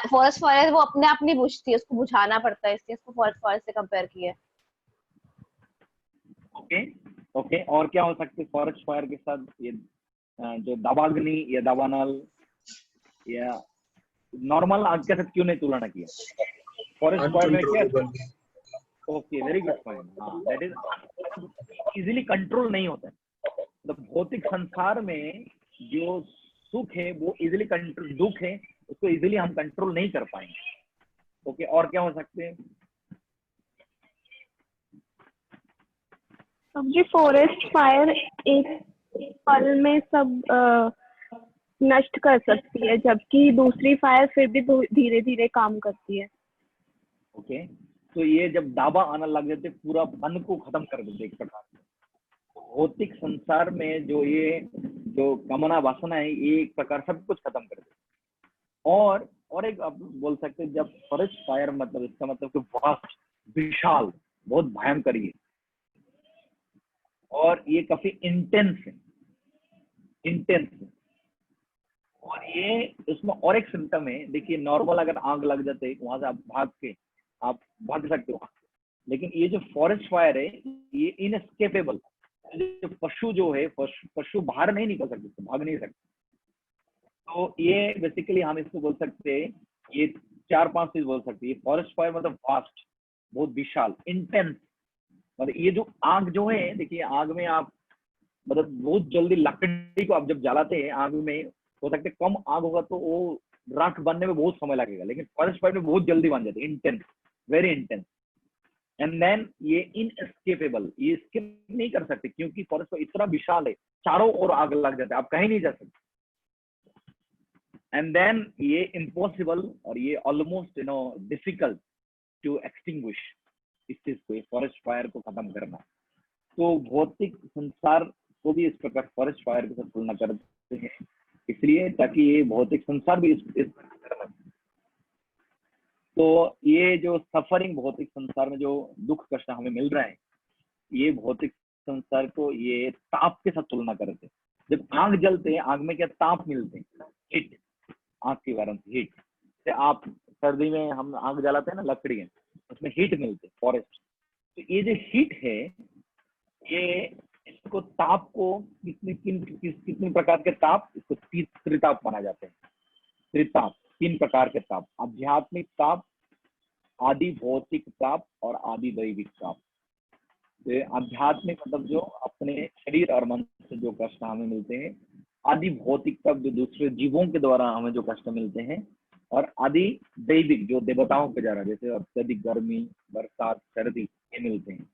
फॉरेस्ट फायर है वो अपने आप नहीं बुझती है, उसको बुझाना पड़ता है, इसलिए इसको फॉरेस्ट फायर से कंपेयर किया है। ओके, और क्या हो सकते हैं फॉरेस्ट फायर के साथ? ये जो दावाग्नि या दावानल या नॉर्मल आग के साथ क्यों नहीं तुलना किया? फॉरेस्ट फायर में क्या? Uncontrollable. Okay, very good point. हाँ, दैट इज इजीली कंट्रोल नहीं होता है। मतलब भौतिक संसार में जो सुख है वो इजीली कंट्रोल, दुख है उसको इजीली हम कंट्रोल नहीं कर पाएंगे। ओके, और क्या हो सकते हैं? अब जी फॉरेस्ट फायर एक पल में सब नष्ट कर सकती है, जबकि दूसरी फायर फिर भी धीरे धीरे काम करती है। ओके, तो ये जब दावा आना लग जाते पूरा मन को खत्म कर देते एक प्रकार से। भौतिक संसार में जो ये जो कामना वासना है ये एक प्रकार सब कुछ खत्म कर देते। और एक आप बोल सकते हैं, जब फॉरेस्ट फायर मतलब इसका मतलब कि वास्ट, विशाल, बहुत भयंकर ये, और ये काफी इंटेंस है, और ये इसमें और एक सिम्टम है। देखिए नॉर्मल अगर आग लग जाते वहां से आप भाग सकते हो, लेकिन ये जो फॉरेस्ट फायर है ये इनएस्केपेबल। जो पशु जो है, पशु बाहर नहीं निकल सकते, भाग नहीं सकते। तो ये बेसिकली हम इसको बोल सकते हैं, ये 4-5 चीज बोल सकते हैं। ये फॉरेस्ट फायर मतलब वास्ट, बहुत विशाल, इंटेंस। मतलब ये जो आग जो है, देखिए आग में आप मतलब बहुत जल्दी लकड़ी को आप जब जलाते हैं आग में, हो सकता है कम आग होगा तो वो राख बनने में बहुत समय लगेगा, लेकिन फॉरेस्ट फायर में बहुत जल्दी बन जाते हैं, intense, very intense. And then ये इनएस्केपेबल, ये एस्केप नहीं कर सकते क्योंकि फॉरेस्ट फायर इतना विशाल है, चारों ओर आग लग जाते हैं, आप कहीं नहीं जा सकते। एंड देन ये इम्पॉसिबल और ये ऑलमोस्ट डिफिकल्ट टू एक्सटिंग्विश इस चीज को, फॉरेस्ट फायर को खत्म करना। तो भौतिक संसार को भी इस प्रकार फॉरेस्ट फायर के साथ तुलना करते हैं, इसलिए ताकि ये भौतिक संसार भी इस प्रकार करना। तो ये जो सफरिंग भौतिक संसार में जो दुख कष्ट हमें मिल रहा है, ये भौतिक संसार को ये ताप के साथ तुलना करते हैं। जब आग जलते हैं, आग में क्या ताप मिलते हैं, हीट, आग के कारण हीट से। आप सर्दी में हम आग जलाते हैं ना, लकड़ी है, उसमें हीट मिलते हैं, फॉरेस्ट। तो ये जो हीट है, ये इसको ताप को कितने प्रकार के ताप, इसको त्रिताप माना जाते हैं। त्रिताप, 3 प्रकार के ताप, आध्यात्मिक ताप, आदि भौतिक ताप और आदि दैविक ताप। आध्यात्मिक मतलब जो अपने शरीर और मन से जो कष्ट हमें मिलते हैं, आदि भौतिक ताप जो दूसरे जीवों के द्वारा हमें जो कष्ट मिलते हैं, और आदि दैविक जो देवताओं के द्वारा, जैसे अत्यधिक गर्मी, बरसात, सर्दी, ये मिलते हैं।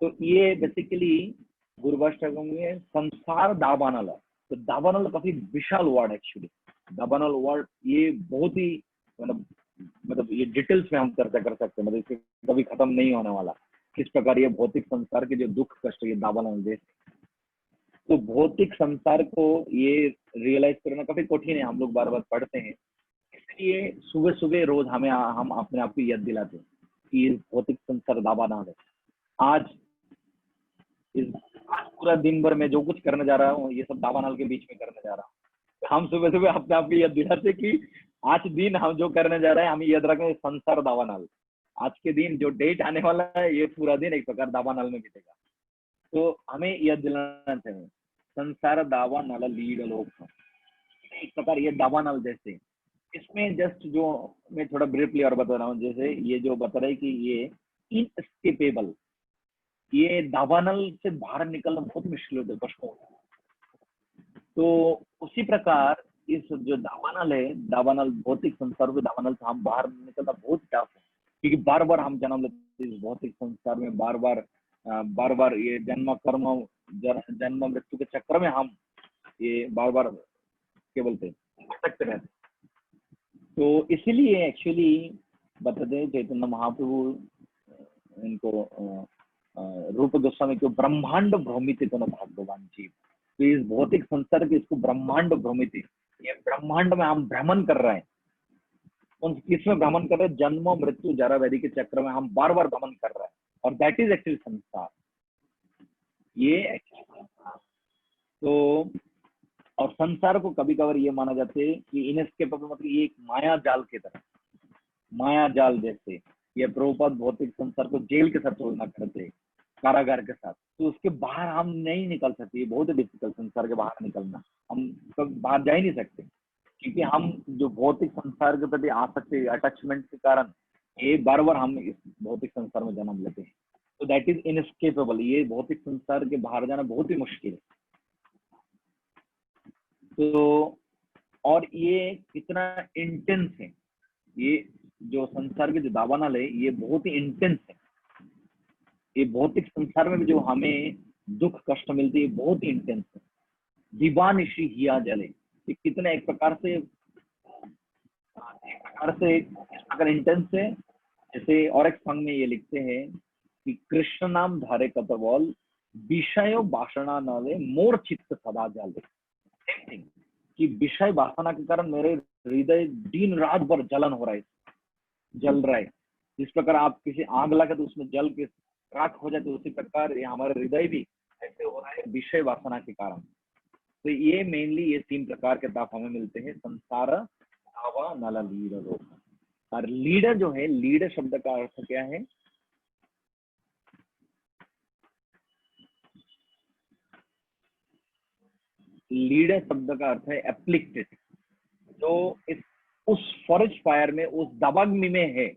तो ये बेसिकली गुरुभाष्टकम में संसार दावानल है। तो दावानल काफी विशाल वर्ड एक्चुअली, दावानल वर्ड ये बहुत ही मतलब ये डिटेल्स में हम चर्चा कर सकते हैं, मतलब इससे कभी खत्म नहीं होने वाला, किस प्रकार ये भौतिक संसार के जो दुख कष्ट ये दावानल जैसे। तो भौतिक संसार को ये रियलाइज करना काफी कठिन है, हम लोग बार बार पढ़ते हैं, इसलिए सुबह सुबह रोज हम अपने आप को याद दिलाते हैं कि भौतिक संसार दावानल है। आज पूरा दिन भर में जो कुछ करने जा रहा हूँ, ये सब दावानल के बीच में करने जा रहा हूँ। हम सुबह सुबह अपने आप को याद दिलाते कि आज दिन हम जो करने जा रहे हैं, हम याद रखें संसार दावानल। आज के दिन जो डेट आने वाला है, ये पूरा दिन एक प्रकार दावानल में बीतेगा। तो हमें याद दिलाना चाहिए, संसार दावानल लीड लोक, एक प्रकार ये दावानल जैसे, इसमें जस्ट जो मैं थोड़ा ब्रीफली और बता रहा हूँ, जैसे ये जो बता रहे कि ये इनएस्केपेबल, ये दावानल से बाहर निकलना बहुत मुश्किल होता है पशुओं को। तो उसी प्रकार इस जो दावानल है, दावानल भौतिक संसार के दावानल से हम बाहर निकलना बहुत टफ है, क्योंकि बार बार हम जन्म लेते हैं इस भौतिक संसार में, बार बार ये जन्म कर्म जन्म मृत्यु के चक्र में हम ये बार बार क्या बोलते हैं भटकते रहते। तो इसीलिए एक्चुअली बताते हैं चैतन्य महाप्रभु इनको रूप गोस्वामी को ब्रह्मांड भ्रमित को भगवान जी। तो इस भौतिक संसार के इसको ब्रह्मांड भ्रमित, ये ब्रह्मांड में हम भ्रमण कर रहे हैं। उन किसमें भ्रमण कर रहे हैं? जन्म मृत्यु जरा व्याधि के चक्र में हम बार बार भ्रमण कर रहे हैं, और दैट इज एक्चुअली संसार, ये एक्चुअली संसार। तो और संसार को कभी कभार ये माना जाता है कि इनएस्केपेबल, मतलब ये एक माया जाल की तरह, माया जाल जैसे। ये प्रभुपाद भौतिक संसार को जेल के साथ तुलना करते हैं, कारागार के साथ। तो उसके बाहर हम नहीं निकल सकते, ये बहुत डिफिकल्ट संसार के बाहर निकलना, हम कभी बाहर जा ही नहीं सकते, क्योंकि हम जो भौतिक संसार के प्रति आसक्ति अटैचमेंट के कारण ये बार बार हम इस भौतिक संसार में जन्म लेते हैं। तो दैट इज इनएस्केपेबल, ये भौतिक संसार के बाहर जाना बहुत ही मुश्किल है। तो और ये कितना इंटेंस है, ये जो संसार के जो दावानल है ये बहुत ही इंटेंस है। ये भौतिक संसार में भी जो हमें दुख कष्ट मिलती है बहुत ही इंटेंस है। दीवानिशी हिया जले, ये कितना एक प्रकार से इंटेंस है। जैसे और एक संग में ये लिखते हैं कि कृष्ण नाम धारे कतवल विषय वासना नले मोर चित्त सदा जले, कि विषय वासना के कारण मेरे हृदय दिन रात भर जलन हो रहा है, जल रहा है। जिस प्रकार आप किसी आग लगा तो उसमें जल के राख हो जाए, तो उसी प्रकार ये हमारे हृदय भी ऐसे हो रहा है विषय वासना के कारण। तो ये मेनली ये 3 प्रकार के ताप हमें मिलते हैं, संसार, दावा, नल, लीड, रोग। और लीडर जो है, लीडर शब्द का अर्थ क्या है? लीडर शब्द का अर्थ है एप्लिक्टेड, जो इस उस फॉरेस्ट फायर में, उस दबाग्नि में है।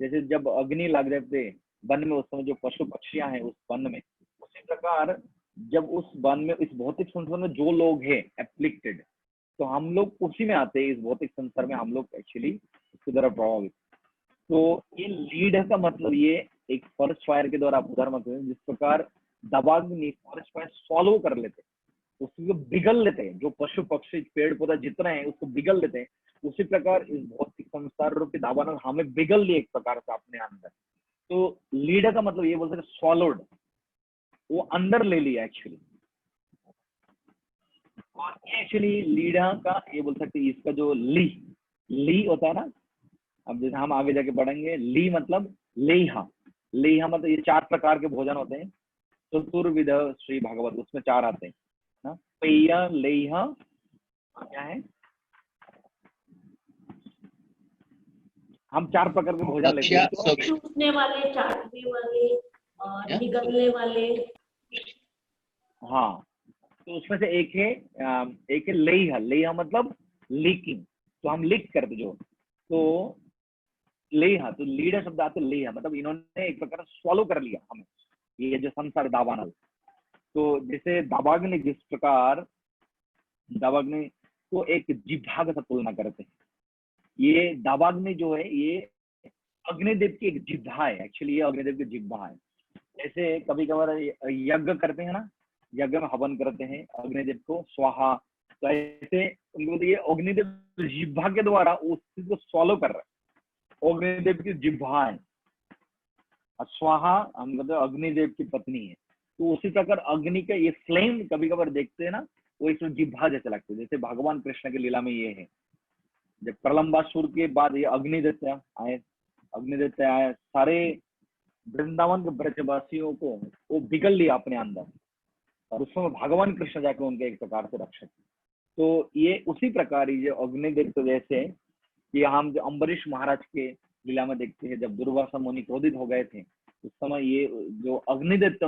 जैसे जब अग्नि लग जाते वन में, उस समय जो पशु पक्षियां हैं उस वन में, उसी प्रकार जब उस वन में, इस भौतिक संसार में जो लोग हैं एप्लिक्टेड, तो हम लोग उसी में आते हैं। इस भौतिक संसार में हम लोग एक्चुअली उसकी तरह प्रभावित। तो ये लीड का मतलब ये एक फॉरेस्ट फायर के द्वारा आप उदाहरण मतलब, जिस प्रकार दबाग्नि फॉरेस्ट फायर सॉल्व कर लेते, उसको बिगल लेते हैं, जो पशु पक्षी पेड़ पौधा जितना है उसको बिगल लेते हैं, उसी प्रकार इस भौतिक संसार रूपी दावानल हमें बिगल लिए एक प्रकार से अपने अंदर। तो लीडर का मतलब ये बोल सकते स्वॉलोड, वो अंदर ले लिया एक्चुअली। और ये एक्चुअली लीडर का ये बोल सकते हैं, इसका जो ली होता है ना, अब जैसे हम आगे जाके पढ़ेंगे, ली मतलब लेहा। लेहा मतलब ये 4 प्रकार के भोजन होते हैं, चतुर्विध श्री भागवत, उसमें 4 आते हैं ना, पेय, लेहा, क्या है, हम 4 प्रकार के भोजन लेते हैं। तो छूटने वाले, चाटने वाले और निगलने वाले। हाँ, तो उसमें से एक है लेहा। लेहा मतलब लीकिंग, तो हम लीक करते जो, तो लेहा, तो लीडर शब्द आते लेहा, मतलब इन्होंने एक प्रकार स्वॉलो कर लिया हमें, ये जो संसार दावानल। तो जैसे दावाग्नि, जिस प्रकार दावाग्नि को एक जिह्वा से तुलना करते हैं, ये दावाग्नि जो है ये अग्निदेव की एक जिह्वा है। एक्चुअली ये अग्निदेव की जिह्वा है। जैसे कभी कभार यज्ञ करते हैं ना, यज्ञ में हवन करते हैं अग्निदेव को, स्वाहा, तो ऐसे उनको ये अग्निदेव जिह्वा के द्वारा उस चीज को सॉल्व कर रहा है, अग्निदेव की जिह्वा है। स्वाहा हम कहते हैं अग्निदेव की पत्नी है। तो उसी प्रकार अग्नि का ये फ्लेम कभी कभार देखते हैं ना, वो इसमें जिह्वा जैसे लगते हैं। जैसे भगवान कृष्ण की लीला में ये है, जब प्रलंबासुर के बाद ये अग्निदेवता आए, सारे वृंदावन के ब्रजवासियों को वो बिगल लिया अपने अंदर, और उसमें भगवान कृष्ण जाके उनके एक प्रकार से रक्षक। तो ये उसी प्रकार ये अग्निदेव, तो जैसे कि हम जो अम्बरीश महाराज के लीला में देखते हैं, जब दुर्वासा मुनि क्रोधित हो गए थे, उस समय ये जो अग्निदेव थे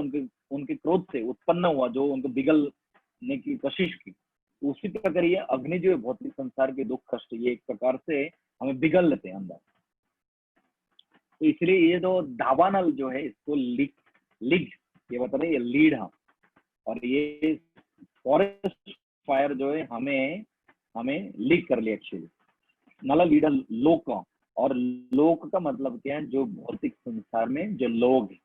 उनके क्रोध से उत्पन्न हुआ, जो उनको बिगलने की कोशिश की, उसी प्रकार ये अग्नि जो है भौतिक संसार के दुख कष्ट ये एक प्रकार से हमें बिगल लेते हैं अंदर। तो इसलिए ये जो दावानल जो है इसको लिग ये बता रहे ये लीड हम, और ये फॉरेस्ट फायर जो है हमें लीड कर लिया एक्चुअली। नला लीडर लोक, और लोक का मतलब क्या है, जो भौतिक संसार में जो लोग हैं,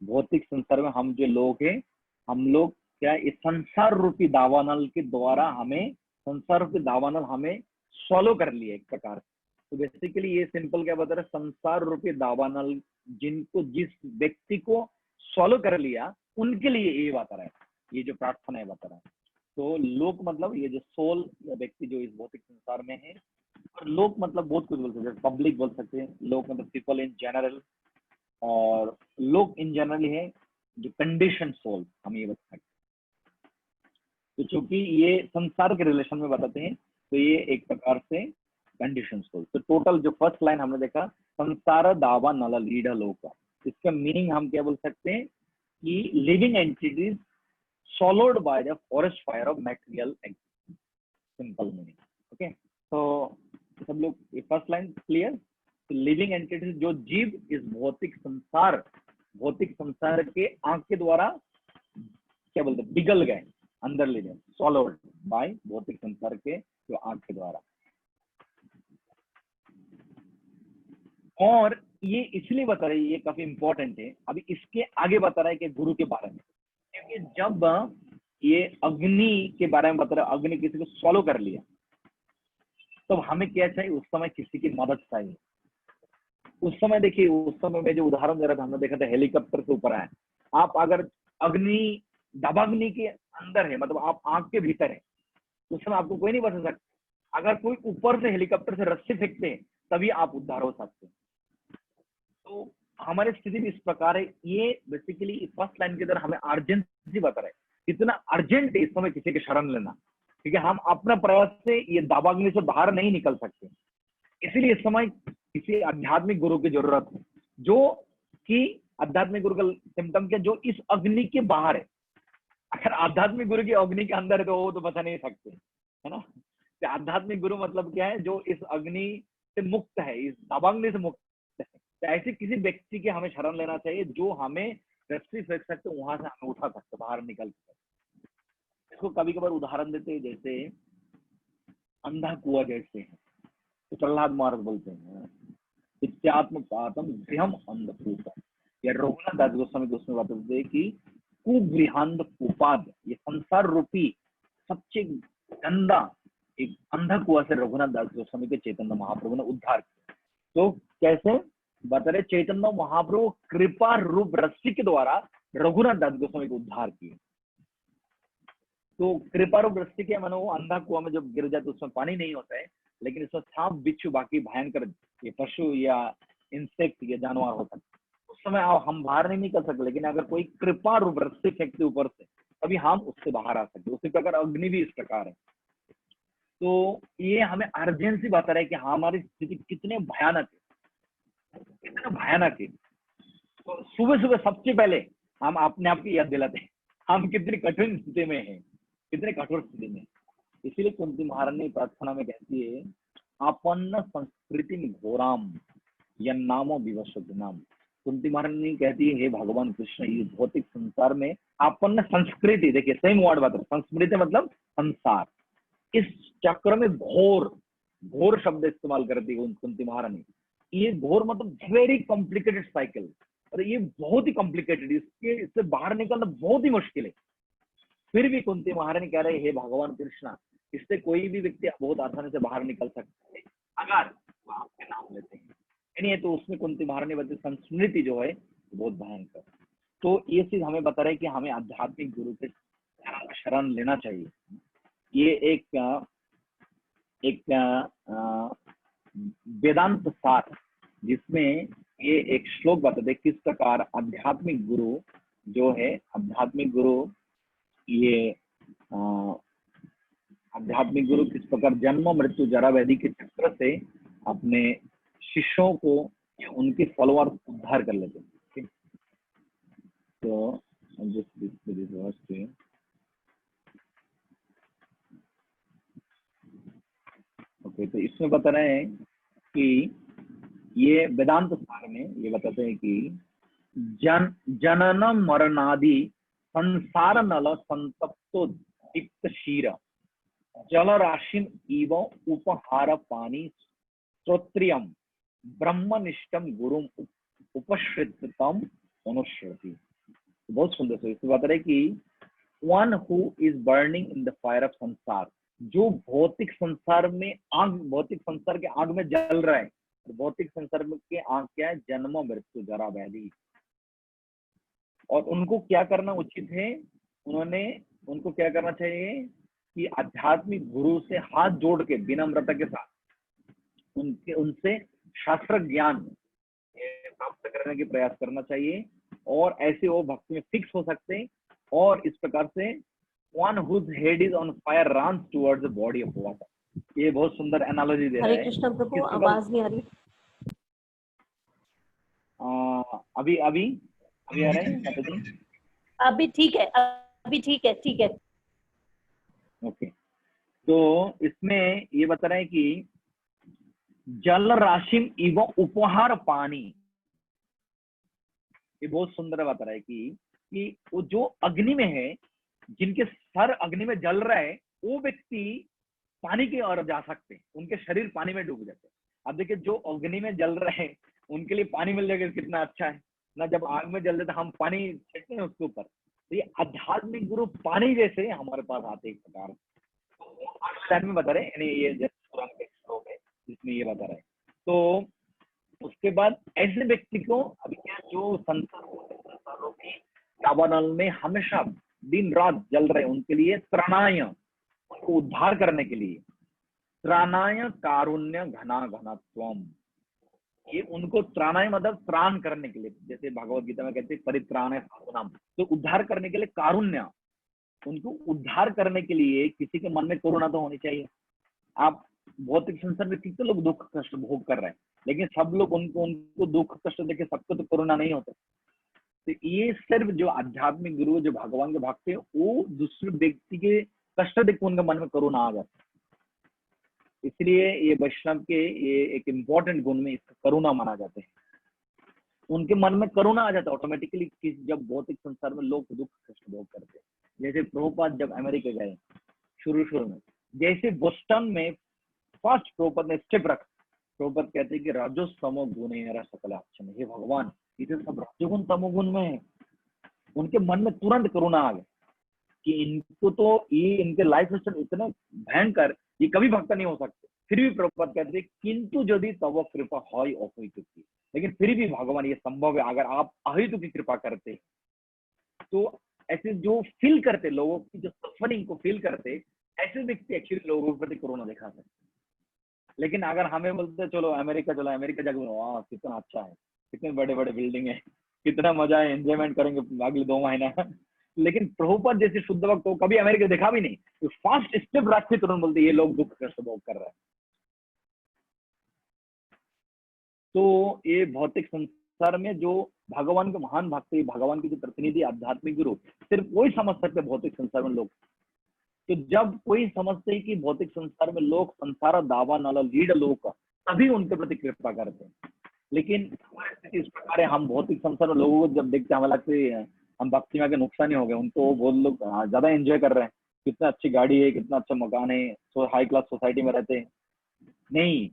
भौतिक संसार में हम जो लोग हैं, हम लोग क्या इस संसार रूपी दावानल के द्वारा हमें संसार रूपी दावानल हमें सॉल्व कर लिया एक प्रकार से। तो बेसिकली ये सिंपल क्या बता रहा है, संसार रूपी दावानल जिनको जिस व्यक्ति को सॉल्व कर लिया उनके लिए ये बता रहा है, ये जो प्रार्थना है बता रहा है। तो लोक मतलब ये जो सोल या व्यक्ति जो इस भौतिक संसार में है, और लोक मतलब बहुत कुछ बोल सकते हैं, पब्लिक बोल सकते हैं, लोक मतलब पीपल इन जनरल, और लोक इन जनरल है जो कंडीशन सोल हम ये बता सकते हैं। तो चूंकि ये संसार के रिलेशन में बताते हैं तो ये एक प्रकार से कंडीशन सोल। तो टोटल जो फर्स्ट लाइन हमने देखा संसार दावा नल लीड लोक, इसका मीनिंग हम क्या बोल सकते हैं कि living entities swallowed by the forest fire of material existence, simple meaning। Okay, तो सब लोग ये फर्स्ट लाइन क्लियर। तो लिविंग एंटिटीज जो जीव इस भौतिक संसार के आंख के द्वारा क्या बोलते हैं पिघल गए, अंदर ले गए, swallowed by भौतिक संसार के जो आंख के द्वारा। और ये इसलिए बता रहे ये काफी इंपॉर्टेंट है। अभी इसके आगे बता रहा है कि गुरु के बारे में, क्योंकि जब ये अग्नि के बारे में बता रहा है, अग्नि किसी को सॉल्व कर लिया तो हमें क्या चाहिए, उस समय किसी की मदद चाहिए। उस समय देखिए, उस समय में जो उदाहरण दे रहा था हमने देखा था हेलीकॉप्टर से ऊपर आए, आप अगर अग्नि दबाग्नि के अंदर है, मतलब आप आग के भीतर है, उस समय आपको कोई नहीं बचा सकता। अगर कोई ऊपर से हेलीकॉप्टर से रस्सी फेंकते हैं तभी आप उद्धार हो सकते हैं। तो हमारी स्थिति भी इस प्रकार है। ये बेसिकली फर्स्ट लाइन के अंदर हमें अर्जेंसी बता रहे हैं, कितना अर्जेंट है इस समय किसी के शरण लेना, क्योंकि हम अपना प्रयास से ये दावाग्नि से बाहर नहीं निकल सकते। इसीलिए इस समय किसी आध्यात्मिक गुरु की जरूरत है, जो कि आध्यात्मिक गुरु का सिम्टम क्या, जो इस अग्नि के बाहर है। अगर आध्यात्मिक गुरु की अग्नि के अंदर है तो वो तो बचा नहीं सकते, है ना। तो आध्यात्मिक गुरु मतलब क्या है, जो इस अग्नि से मुक्त है, इस दावाग्नि से मुक्त है। तो ऐसे किसी व्यक्ति के हमें शरण लेना चाहिए जो हमें रस्सी फेंक सकते, वहां से हमें उठा सकते, बाहर निकल सकते। इसको कभी कभार उदाहरण देते हैं, जैसे अंधा कुआ जैसे है, तो प्रहलाद महाराज बोलते हैं नित्यात्म पातम गृहम अंधकूप, या रघुनाथ दास गोस्वामी को उसमें बताते हैं कि कुगृहांध कुपाद, ये संसार रूपी सबसे गंदा एक अंधा कुआ से रघुनाथ दास गोस्वामी के चैतन्य महाप्रभु ने उद्धार किया। तो कैसे बता रहे, चैतन्य महाप्रभु कृपा रूप रस्सी के द्वारा रघुनाथ दास गोस्वामी को उद्धार किए। तो कृपा रूप रस्सी के मानो वो अंधा कुआ में जब गिर जाए तो उसमें पानी नहीं होता है, लेकिन इसमें सांप बिच्छू बाकी भयंकर ये पशु या इंसेक्ट या जानवर होता है, उस समय हम बाहर नहीं निकल सकते। लेकिन अगर कोई कृपा रूप रस्सी फेंकते ऊपर से तभी हम उससे बाहर आ सकते। उसी प्रकार अग्नि भी इस प्रकार है। तो ये हमें अर्जेंसी बता रहा है कि हमारी स्थिति कितने भयानक है, कितना भयानक है। तो सुबह सुबह सबसे पहले हम अपने आप की याद दिलाते हैं हम कितनी कठिन स्थिति में हैं, कितने कठोर स्थिति में। इसीलिए कुंती महारानी प्रार्थना में कहती है आपन्न संस्कृति घोराम या नामो विवश नाम। कुंती महारानी कहती है हे भगवान कृष्ण, ये भौतिक संसार में आपन्न संस्कृति, देखिए सेम वर्ड बात है, संस्कृति मतलब संसार, इस चक्र में घोर शब्द इस्तेमाल करती है कुंती महारानी। ये घोर मतलब वेरी कॉम्प्लिकेटेड साइकिल, और ये बहुत ही कॉम्प्लिकेटेड, इससे बाहर निकलना बहुत ही मुश्किल है। फिर भी कुंती महारानी कह रहे हे भगवान कृष्णा, इससे कोई भी व्यक्ति बहुत आसानी से बाहर निकल सकता है अगर वो आपके नाम लेते हैं। नहीं तो उसमें कुंती महारानी बताई संस्मृति जो है बहुत भयंकर। तो ये चीज हमें बता रहे कि हमें आध्यात्मिक गुरु के शरण लेना चाहिए। ये एक वेदांत सार जिसमें ये एक श्लोक बताते किस प्रकार आध्यात्मिक गुरु जो है, आध्यात्मिक गुरु ये आध्यात्मिक गुरु किस प्रकार जन्म मृत्यु जरा व्याधि के चक्र से अपने शिष्यों को या उनके फॉलोअर उद्धार कर लेते हैं। तो तो इसमें बता रहे हैं कि ये वेदांत सार में ये बताते हैं कि जनन मरणादि संसार नल संतप्तो दीप्त शीर जल राशिम इव उपहार पानी श्रोत्रियम ब्रह्मनिष्ठम गुरुम उपश्रितम अनुश्रुति। बहुत सुंदर से इससे बता रहे कि one who is burning in the fire of संसार, जो भौतिक संसार में आग, भौतिक संसार के आग में जल रहा है। भौतिक संसार में के आग क्या है? जन्म मृत्यु जरा व्याधि। और उनको क्या करना उचित है? उनको क्या करना चाहिए कि आध्यात्मिक गुरु से हाथ जोड़ के विनम्रता के साथ उनसे शास्त्र ज्ञान प्राप्त करने की प्रयास करना चाहिए, और ऐसे वो भक्ति में फिक्स हो सकते हैं। और इस प्रकार से one whose head is on fire runs towards the body of water. ये बहुत सुंदर एनालॉजी दे रहा है। हरे कृष्ण प्रभु, किस प्रकार- आवाज नहीं आ रही। अभी आ रहे हैं माता जी? अभी ठीक है, अभी ठीक है, ठीक है। ओके, तो इसमें ये बता रहे हैं कि जल राशिम इव उपहार पानी। ये बहुत सुंदर बता रहा है कि वो जो अग्नि में है, जिनके सर अग्नि में जल रहा है, वो व्यक्ति पानी की ओर जा सकते हैं, उनके शरीर पानी में डूब जाते हैं। अब देखिए, जो अग्नि में जल रहे हैं उनके लिए पानी मिल जाएगा, कितना अच्छा है ना। जब आग में जल जाते हम पानी छिड़कते हैं उसके ऊपर, तो ये आध्यात्मिक गुरु पानी जैसे हमारे पास आते एक प्रकार में बता रहे हैं। यानी ये पुराण के श्लोक है जिसमें ये बता रहे हैं। तो उसके बाद ऐसे व्यक्ति को अभी क्या, जो संसारों के दावानल में हमेशा दिन रात जल रहे, उनके लिए त्राणाय, उनको उद्धार करने के लिए त्राणाय कारुण्य घना घनत्वम। ये उनको त्राणाय मतलब त्राण करने के लिए, जैसे भगवत गीता में कहते हैं परित्राणाय साधुनाम, तो उद्धार करने के लिए कारुण्य। उनको उद्धार करने के लिए किसी के मन में करुणा तो होनी चाहिए। आप भौतिक संसार में कितने लोग दुख कष्ट भोग कर रहे हैं, लेकिन सब लोग उनको दुख कष्ट देखे सबको तो करुणा नहीं होता। तो ये सिर्फ जो आध्यात्मिक गुरु, जो भगवान के भक्त है, वो दूसरे व्यक्ति के कष्ट देख के उनके मन में करुणा आ जाता है। इसलिए ये वैष्णव के ये एक इम्पोर्टेंट गुण में इसका करुणा माना जाता है। उनके मन में करुणा आ जाता है ऑटोमेटिकली जब भौतिक संसार में लोग दुख कष्ट भोग करते हैं। जैसे प्रभुपाद जब अमेरिका गए शुरू में, जैसे बोस्टन में फर्स्ट प्रभुपाद ने स्टेप रखा, प्रभुपाद कहते हैं कि राजो समो गुण सकल अच्छे में, हे भगवान इधर सब रजोगुण तमोगुण में है। उनके मन में तुरंत करुणा आ गया कि इनको तो ये इनके लाइफ स्टाइल इतना भयंकर, ये कभी भक्त नहीं हो सकते। फिर भी प्रभुपाद कहते हैं किंतु यदि तव कृपा हय अहितु की, लेकिन फिर भी भगवान ये संभव है अगर आप अहितु की कृपा करते। तो ऐसे जो फील करते, लोगों की जो सफरिंग को फील करते, ऐसे व्यक्ति एक्चुअली लोगों के प्रति करुणा दिखा सकते। लेकिन अगर हमें बोलते चलो अमेरिका जाकर, वाह कितना अच्छा है, कितने बड़े बड़े बिल्डिंग है, कितना मजा है, एंजॉयमेंट करेंगे अगले 2 महीना। लेकिन प्रभुपाद जैसे शुद्ध भक्त को कभी अमेरिका देखा भी नहीं, तो फास्ट स्टेप रखते तुरंत बोलते ये लोग दुख कष्ट भोग कर रहे हैं। तो ये भौतिक संसार में जो भगवान के महान भक्त, भगवान के जो प्रतिनिधि आध्यात्मिक गुरु, सिर्फ वही समझ सकते भौतिक संसार में लोग। तो जब कोई समझते हैं कि भौतिक संसार में लोग संसार दावा नाला लीड लोग, तभी उनके प्रति कृपा करते हैं। लेकिन इस प्रकार हम भौतिक संसार में लोगों को जब देखते हैं, हमें लगता है हम भक्ति में आगे नुकसान ही हो गए। उनको बहुत लोग ज्यादा एंजॉय कर रहे हैं, कितना अच्छी गाड़ी है, कितना अच्छा मकान है, हाई क्लास सोसाइटी में रहते हैं। नहीं,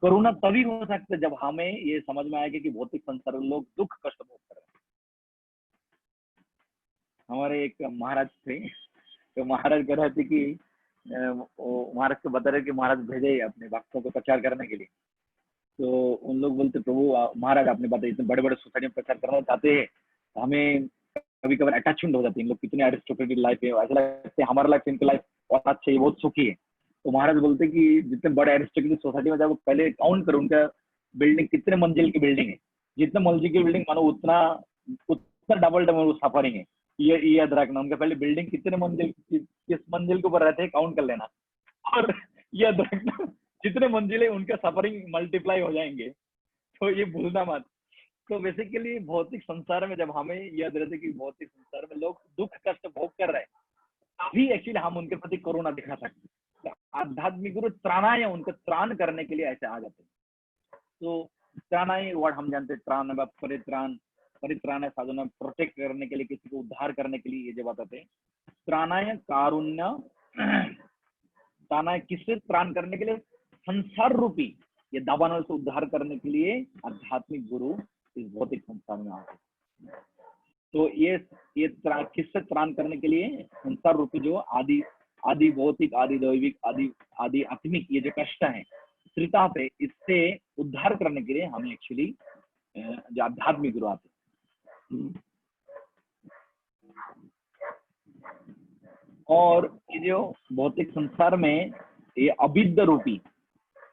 करुणा तभी हो सकता है जब हमें ये समझ में आएगा कि भौतिक संसार में लोग दुख कष्ट भोग कर रहे हैं। हमारे एक महाराज थे, तो महाराज कह रहे थे कि महाराज को बता रहे कि महाराज भेजे अपने भक्तों को प्रचार करने के लिए। तो उन लोग बोलते प्रभु महाराज आपने बताया इतने बड़े बड़े सोसाइटी में प्रचार करना चाहते हैं, तो हमें कभी कभार अटैचमेंट हो जाती है। इन लोग कितने एरिस्टोक्रेटिक लाइफ है, ऐसा लगता है हमारा लाइफ इनकी लाइफ बहुत अच्छी है, बहुत सुखी है। तो महाराज बोलते कि जितने बड़े एरिस्टोक्रेटिक सोसाइटी में जाओ, पहले काउंट करो उनका बिल्डिंग कितने मंजिल की बिल्डिंग है। जितने मंजिल की बिल्डिंग मानो उतना डबल सफरिंग है। ये याद रखना, उनके पहले बिल्डिंग कितने मंजिल, किस मंजिल के ऊपर रहते हैं काउंट कर लेना, और याद रखना जितने मंजिले उनका सफरिंग मल्टीप्लाई हो जाएंगे, तो ये भूलना मत। तो बेसिकली भौतिक संसार में जब हमें याद रहते कि भौतिक संसार में लोग दुख कष्ट भोग कर रहे हैं, तभी एक्चुअली हम उनके प्रति करुणा दिखा सकते हैं। आध्यात्मिक गुरु त्राणाय, उनको त्राण करने के लिए ऐसे आ जाते हैं। तो त्राणाय वर्ड हम जानते हैं, त्राण व परित्राण, परित्राण साधन, प्रोटेक्ट करने के लिए, किसी को उद्धार करने के लिए ये जो बताते हैं। त्राणाय कारुण्य, त्राणाय किससे त्राण करने के लिए? संसार रूपी ये दावानल से उद्धार करने के लिए आध्यात्मिक गुरु इस भौतिक संसार में आते हैं। तो ये किससे त्राण करने के लिए? संसार रूपी जो आदि भौतिक, आदि दैविक, आदि आत्मिक ये जो कष्ट है त्रिता पे, इससे उद्धार करने के लिए हमें एक्चुअली जो आध्यात्मिक गुरु आते हैं। और ये जो भौतिक संसार में ये अविद्या रूपी,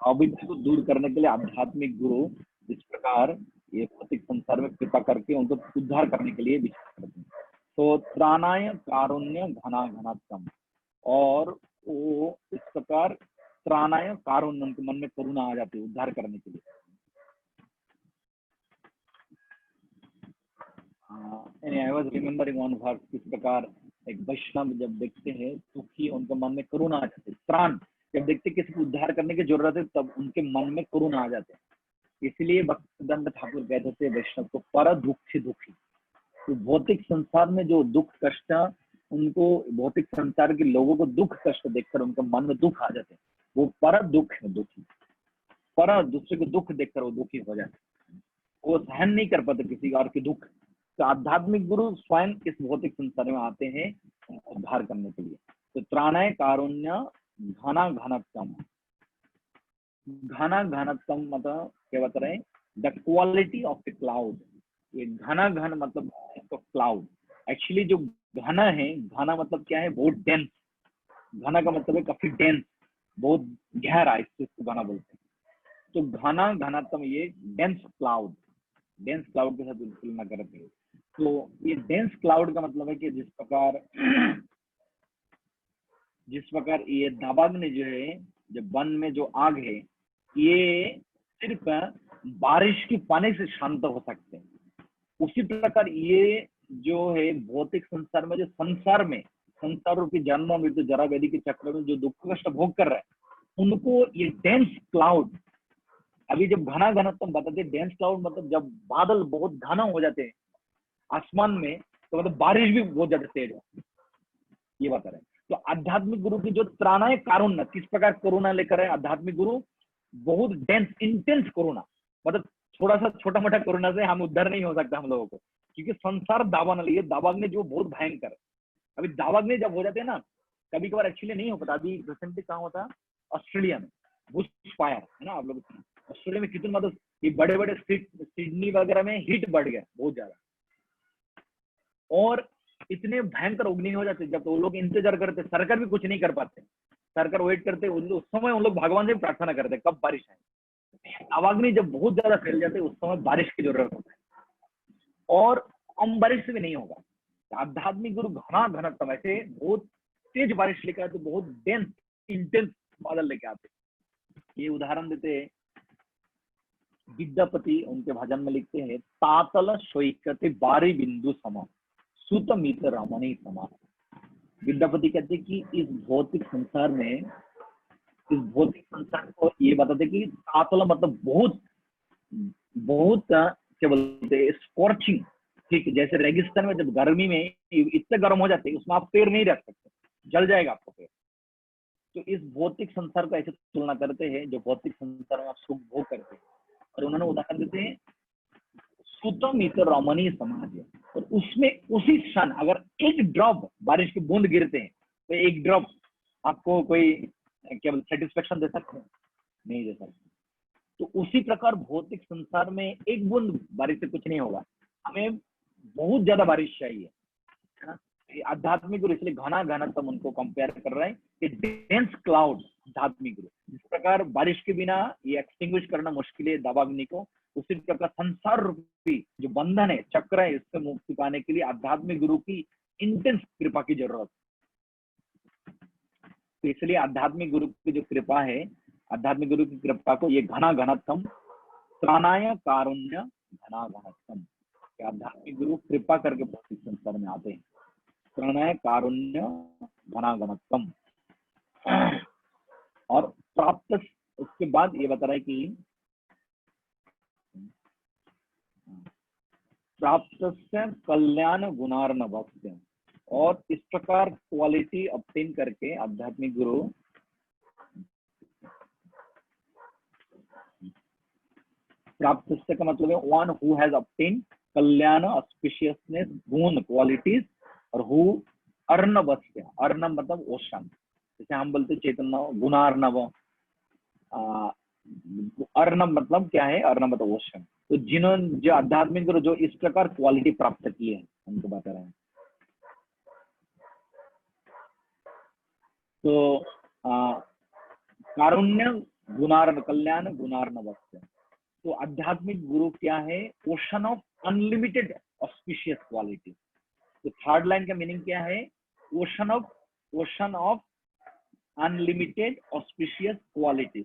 अविद्या को दूर करने के लिए आध्यात्मिक गुरु इस प्रकार ये भौतिक संसार में कृपा करके उनको उद्धार करने के लिए विचार करते हैं। तो त्राणाय कारुण्य घना घनात्म, और वो इस प्रकार त्राणाय कारुण्य, उनके मन में करुणा आ जाती है उद्धार करने के लिए। I was remembering one verse, किस प्रकार एक वैष्णव जब देखते हैं दुखी, उनके मन में करुणा आ जाती है। त्राण जब देखते किसी को उद्धार करने की जरूरत है, तब उनके मन में करुणा आ जाते हैं। इसलिए भक्तिसिद्धांत ठाकुर कहते थे वैष्णव को पर दुखी दुखी। तो भौतिक संसार में जो दुख कष्ट, उनको भौतिक संसार के लोगों को दुख कष्ट देखकर उनके मन में दुख आ जाते हैं, वो पर दुख है, दुखी। पर दूसरे को दुख देखकर वो दुखी हो जाते हैं, वो सहन नहीं कर पाते किसी और के दुख। तो आध्यात्मिक गुरु स्वयं इस भौतिक संसार में आते हैं उद्धार करने के लिए। तो त्राणाय कारुण्य घना घनत्तम, घना घनत्तम मतलब क्या बता रहे हैं? The quality of the cloud. ये घना घन मतलब क्लाउड। एक्चुअली जो घना है, घना मतलब क्या है? बहुत डेंस। घना का मतलब है काफी डेंस, बहुत गहरा, इसको घना बोलते हैं। तो घना घनत्तम ये डेंस क्लाउड, डेंस क्लाउड के साथ तुलना करते हैं। तो ये डेंस क्लाउड का मतलब है कि जिस प्रकार ये दावाग्नि जो है, जब वन में जो आग है, ये सिर्फ बारिश की पानी से शांत हो सकते हैं, उसी प्रकार ये जो है भौतिक संसार में, जो संसार रूपी जन्म मृत्यु जरा व्याधि के चक्र में जो दुख कष्ट भोग कर रहे हैं, उनको ये डेंस क्लाउड, अभी जब घना घनत्व बताते, डेंस क्लाउड मतलब जब बादल बहुत घना हो जाते हैं आसमान में, तो मतलब बारिश भी बहुत ज्यादा तेज हो, ये बता रहे हैं। तो आध्यात्मिक गुरु की जो त्राणाय कारुण्य, किस प्रकार करुणा लेकर है आध्यात्मिक गुरु? बहुत डेंस इंटेंस करुणा, मतलब थोड़ा सा छोटा मोटा करुणा से हम उद्धार नहीं हो सकता हम लोगों को, क्योंकि संसार दावानल, ये दावाग्नि जो बहुत भयंकर है। अभी दावाग्नि जब हो जाते हैं ना, कभी कभार एक्चुअली नहीं हो पाता। अभी रिसेंटली कहाँ होता, ऑस्ट्रेलिया में बुश फायर है ना, आप लोग ऑस्ट्रेलिया में कितने, मतलब ये बड़े बड़े सिडनी वगैरह में हीट बढ़ गया बहुत ज्यादा, और इतने भयंकर अग्नि हो जाते, जब वो लोग इंतजार करते, सरकार भी कुछ नहीं कर पाते, सरकार वेट करते, उस समय उन लोग भगवान से प्रार्थना करते कब बारिश आए। दावाग्नि जब बहुत ज्यादा फैल जाते, उस समय बारिश की जरूरत होता है, और कम बारिश से भी नहीं होगा। आध्यात्मिक गुरु घना घनत्व, ऐसे बहुत तेज बारिश लेकर आते, बहुत डेंस इंटेंस बादल लेके आते। ये उदाहरण देते हैं विद्यापति, उनके भजन में लिखते हैं, तातल शोकते बारी बिंदु सम सुत मित रमणी समा। विद्यापति कहते कि इस भौतिक संसार में, इस भौतिक संसार को ये बताते कि तातल मतलब बहुत बहुत क्या बोलते हैं, स्कॉर्चिंग, ठीक, जैसे रेगिस्तान में जब गर्मी में इतने गर्म हो जाते हैं, उसमें आप पैर नहीं रख सकते, जल जाएगा आपका पैर। तो इस भौतिक संसार को ऐसे तुलना करते हैं, जो भौतिक संसार में आप सुख भोग करते हैं, और उन्होंने उदाहरण देते हैं सुतमित रमणीय समाज है, और उसमें उसी क्षण अगर एक ड्रॉप बारिश की बूंद गिरते हैं, तो एक ड्रॉप आपको कोई केवल सेटिस्फेक्शन दे सकते हैं? नहीं दे सकते। तो उसी प्रकार भौतिक संसार में एक बूंद बारिश से कुछ नहीं होगा, हमें बहुत ज्यादा बारिश चाहिए। आध्यात्मिक गुरु इसलिए घना घनत्व उनको कंपेयर कर रहे हैं कि डेंस क्लाउड आध्यात्मिक गुरु, जिस प्रकार बारिश के बिना ये एक्सटिंग्विश करना मुश्किल है दावाग्नि को, उसी प्रकार संसार रूपी जो बंधन है, चक्र है, इससे मुक्ति पाने के लिए आध्यात्मिक गुरु की इंटेंस कृपा की जरूरत। तो इसलिए आध्यात्मिक गुरु की जो कृपा है, आध्यात्मिक गुरु की कृपा को ये घना घनत्वम, त्राणाय कारुण्य घना घनत्वम, आध्यात्मिक गुरु कृपा करके भौतिक संसार में आते हैं। त्राणाय कारुण्य घना घनत्वम। और प्राप्त, उसके बाद ये बता रहा है कि प्राप्त से कल्याण गुणार्णवस्य, और इस प्रकार क्वालिटी ऑब्टेन करके आध्यात्मिक गुरु प्राप्त से का मतलब है one who has obtain Kalyan auspiciousness गुण क्वालिटीज, और हु अर्णवस्य, अर्णव मतलब ओशन, जैसे हम बोलते चैतन्य गुणार्णव, अर्णव मतलब क्या है, अर्णव मतलब ओशन। तो जिन्होंने जो आध्यात्मिक गुरु जो इस प्रकार क्वालिटी प्राप्त की है हमको बता रहे हैं। तो कारुण्य गुणार्ण कल्याण गुणार्णवस्य, तो आध्यात्मिक गुरु क्या है, ocean of unlimited auspicious quality. तो थर्ड लाइन का मीनिंग क्या है, ocean of unlimited auspicious qualities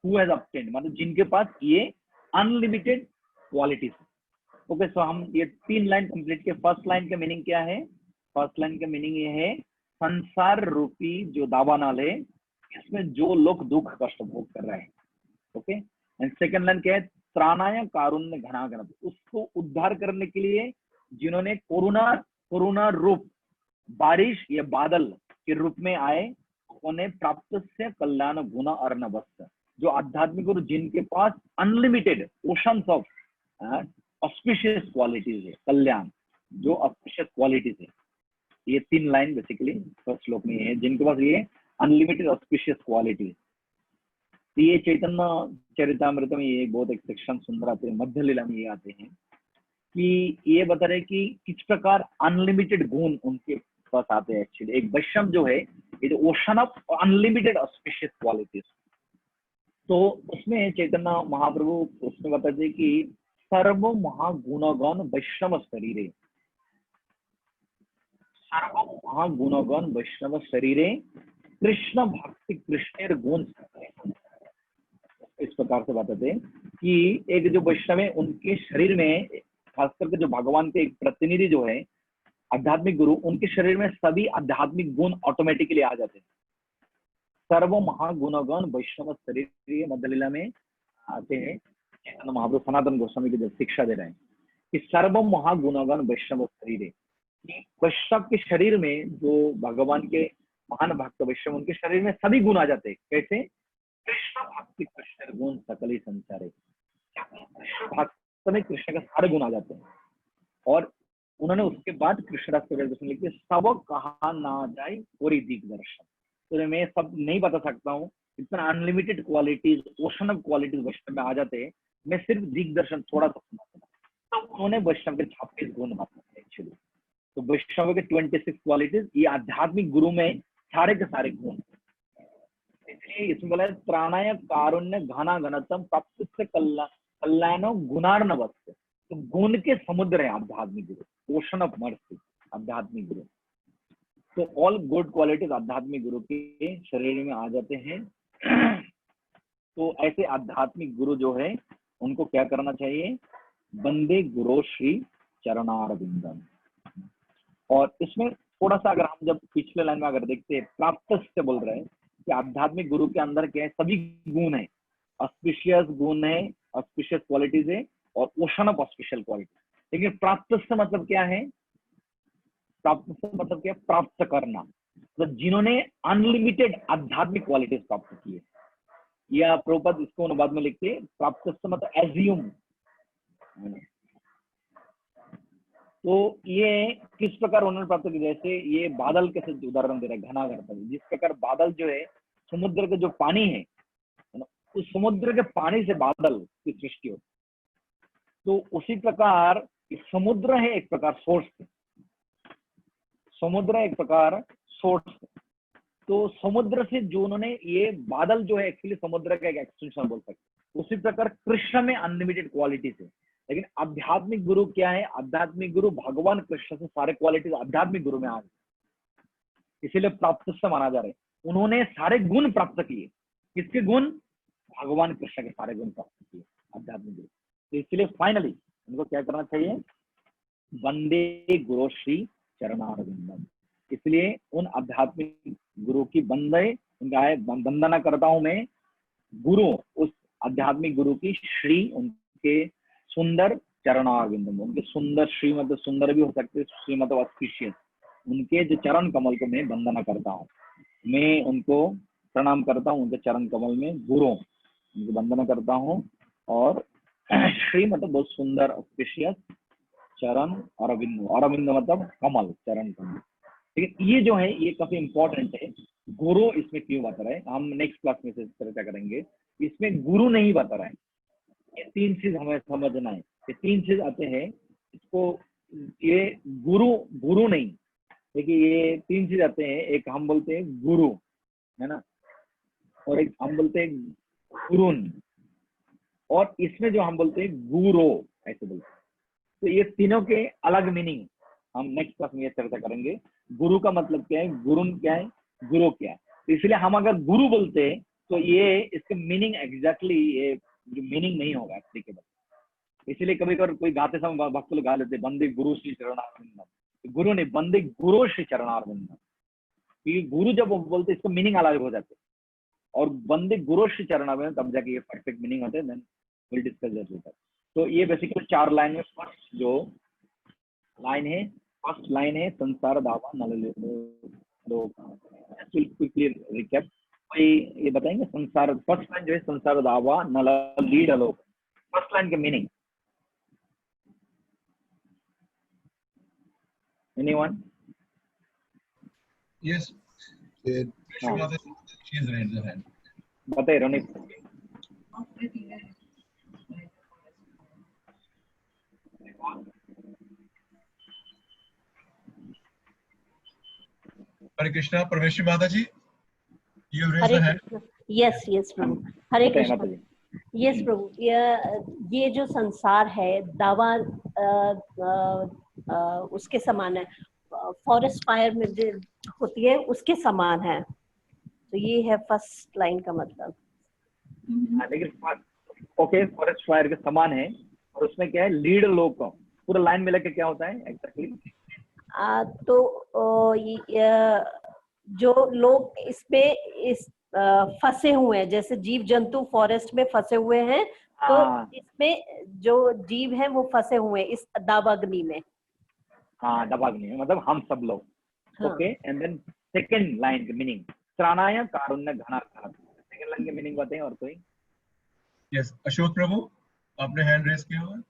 who has obtained, मतलब जिनके पास ये अनलिमिटेड क्वालिटीज। ओके, सो हम ये 3 लाइन कंप्लीट के। फर्स्ट लाइन का मीनिंग क्या है, फर्स्ट लाइन का मीनिंग ये है संसार रूपी जो दावानल है इसमें जो लोग दुख कष्ट भोग कर रहे हैं। ओके, एंड सेकंड लाइन क्या है, त्राणाय कारुण्य घनाघन, उसको उद्धार करने के लिए जिन्होंने कोरोना रूप बारिश या बादल के रूप में आए, उन्हें प्राप्त से कल्याण गुण अर्णवस्य, जो आध्यात्मिक गुरु जिनके पास unlimited oceans of auspicious qualities है, कल्याण जो ऑस्पिशियस क्वालिटीज है। ये 3 लाइन बेसिकली फर्स्ट श्लोक में है, जिनके पास ये अनलिमिटेड ऑस्पिशियस क्वालिटीज। ये चैतन्य चरितामृत में ये बहुत एक सेक्शन सुंदर आते हैं, मध्य लीला में ये आते हैं कि ये बता रहे कि किस प्रकार अनलिमिटेड गुण उनके पास आते हैं। एक्चुअली एक वैष्णव जो है ये ocean of unlimited auspicious qualities. तो उसमें चैतन्य महाप्रभु उसमें बताते हैं कि सर्व महागुणगण वैष्णव शरीरे, सर्व महागुणगण वैष्णव शरीरे कृष्ण भक्ति कृष्णेर गुण, इस प्रकार से बताते हैं कि एक जो वैष्णव है उनके शरीर में, खास करके जो भगवान के एक प्रतिनिधि जो है आध्यात्मिक गुरु, उनके शरीर में सभी आध्यात्मिक गुण ऑटोमेटिकली आ जाते हैं। सर्व महागुणगण वैष्णव शरीर मध्य लीला में आते हैं। चैतन्य महाप्रभु सनातन गोस्वामी की जब शिक्षा दे रहे हैं कि सर्व महागुणगण वैष्णव शरीर, वैष्णव के शरीर में जो भगवान के महान भक्त वैष्णव उनके शरीर में सभी गुण आ जाते हैं। कैसे, कृष्ण भक्ति कृष्ण गुण सकल ही संसारे, भक्त में कृष्ण के सारे गुण आ जाते हैं। और उन्होंने उसके बाद कृष्णदास कबीर लिखे सब कहा ना जाए पूरी दिग्दर्शन, तो मैं सब नहीं बता सकता हूँ, इतना unlimited qualities ocean of qualities Vaishnav में आ जाते हैं। मैं सिर्फ दिग्दर्शन थोड़ा सा सुनाता हूँ। तो उन्होंने वैष्णव के 26 गुण बताए एक्चुअली। तो वैष्णव के 26 क्वालिटीज ये आध्यात्मिक गुरु में सारे के सारे गुण, इसलिए इसमें बोला त्राणाय कारुण्य घना घनतम प्राप्त से कल्याणो गुणार्णवस्य, तो गुण के समुद्र है आध्यात्मिक गुरु, ओशन ऑफ मर्सी आध्यात्मिक गुरु। तो ऑल गुड क्वालिटीज आध्यात्मिक गुरु के शरीर में आ जाते हैं। तो ऐसे आध्यात्मिक गुरु जो है उनको क्या करना चाहिए, बंदे गुरु श्री चरणारविंदम। और इसमें थोड़ा सा अगर हम जब पिछले लाइन में अगर देखते हैं, प्राप्त से बोल रहे हैं कि आध्यात्मिक गुरु के अंदर क्या है, सभी गुण है, ऑस्पिशियस गुण है, ऑस्पिशियस क्वालिटीज है और ओशन ऑफ ऑस्पिशियल क्वालिटी। लेकिन प्राप्त से मतलब क्या है, प्राप्त से मतलब क्या, प्राप्त करना, तो जिन्होंने अनलिमिटेड आध्यात्मिक क्वालिटीज प्राप्त की है, या प्रभुपाद इसको अनुवाद में लिखते हैं प्राप्त से मतलब एज्यूम। तो ये किस प्रकार उन्होंने प्राप्त की, जैसे ये बादल के साथ उदाहरण दे रहे हैं, घना करता है, जिस प्रकार बादल जो है समुद्र का जो पानी है उस समुद्र के पानी से बादल की सृष्टि होती, तो उसी प्रकार समुद्र है एक प्रकार सोर्स, समुद्र एक प्रकार सोर्स। तो समुद्र से जो उन्होंने ये बादल जो है एक्चुअली समुद्र का एक एक्सटेंशन बोल सकते। उसी प्रकार कृष्ण में अनलिमिटेड क्वालिटीज है, लेकिन आध्यात्मिक गुरु क्या है, आध्यात्मिक गुरु भगवान कृष्ण से सारे क्वालिटीज आध्यात्मिक गुरु में आ गए, इसीलिए प्राप्त से माना जा रहा है। उन्होंने सारे गुण प्राप्त किए, किसके गुण, भगवान कृष्ण के सारे गुण प्राप्त किए आध्यात्मिक गुरु। तो इसलिए फाइनली उनको क्या करना चाहिए, वंदे गुरु श्री चरणारविंदम। इसलिए उन आध्यात्मिक गुरु की वंदे उनका है वंदना करता हूँ मैं गुरु, उस आध्यात्मिक गुरु की श्री, उनके सुंदर चरणारविंद में, उनके सुंदर, श्री मतलब सुंदर भी हो सकते, श्री मतलब ऑस्पिशियस, उनके जो चरण कमल को मैं वंदना करता हूँ, मैं उनको प्रणाम करता हूँ, उनके चरण कमल में गुरु उनको वंदना करता हूँ। और श्री मतलब बहुत सुंदर ऑस्पिशियस चरण अरविंद, अरविंद मतलब कमल, चरण कमल। ठीक है, ये जो है ये काफी इंपॉर्टेंट है। गुरु इसमें क्यों बता रहा है, हम नेक्स्ट क्लास में चर्चा करेंगे। इसमें गुरु नहीं बता रहा है, ये 3 चीज हमें समझना है। ये 3 चीज आते हैं इसको, ये गुरु नहीं, देखिए ये 3 चीज आते हैं। एक हम बोलते हैं गुरु, है ना, और एक हम बोलते हैं गुरुन, और इसमें जो हम बोलते हैं गुरो, ऐसे बोलते हैं। तो ये तीनों के अलग मीनिंग हम नेक्स्ट क्लास में ये चर्चा करेंगे। गुरु का मतलब क्या है, गुरुन क्या है, गुरु क्या है। तो इसलिए हम अगर गुरु बोलते हैं तो ये इसके मीनिंग एग्जैक्टली ये जो मीनिंग नहीं होगा एप्लीकेबल। इसलिए कभी कभी कोई गाते समय भक्त लोग गा लेते बंदे गुरु श्री चरणारविंदम, गुरु नहीं, बंदे गुरु श्री चरणारविंदम, क्योंकि गुरु जब वो बोलते इसका मीनिंग अलग हो जाते, और बंदे गुरु श्री चरणारविंदम तब जाके ये परफेक्ट मीनिंग होते हैं। Then will discuss that later. तो ये बेसिकली 4 लाइन में फर्स्ट जो लाइन है, फर्स्ट लाइन है संसार दावा नल क्विकली रिकैप। कोई ये बताएंगे संसार, फर्स्ट लाइन जो है संसार दावा नल लीड अलोक, फर्स्ट लाइन के meaning anyone? Yes. Shrimati, she has raised her hand. बताइए Ronit. Hare Krishna, Parmeshwari Mata ji, you have raised Hare your hand. Krishna. Yes yes प्रभु, हरे बताइए, कृष्ण। बताइए। यस प्रभु, ये जो संसार है दावा उसके समान है, फॉरेस्ट फायर में जो होती है उसके समान है। तो ये है फर्स्ट लाइन का मतलब। लेकिन ओके, फॉरेस्ट फायर के समान है, और उसमें क्या है लीड लोग का पूरा लाइन में लेके क्या होता है एक्चुअली? तो जो लोग इस फंसे हुए हैं, जैसे जीव जंतु फॉरेस्ट में फंसे हुए हैं, तो इसमें जो जीव हैं वो फंसे हुए हैं इस दावाग्नि में। हाँ, दावाग्नि में मतलब हम सब लोग। हाँ। Okay, and then second line के मीनिंग त्राणाय कारुण्य घना घना, सेकंड लाइन के मीनिंग बताएं और कोई? Yes, अशोक प्रभु, आपने हैंड रेज किया हुआ है।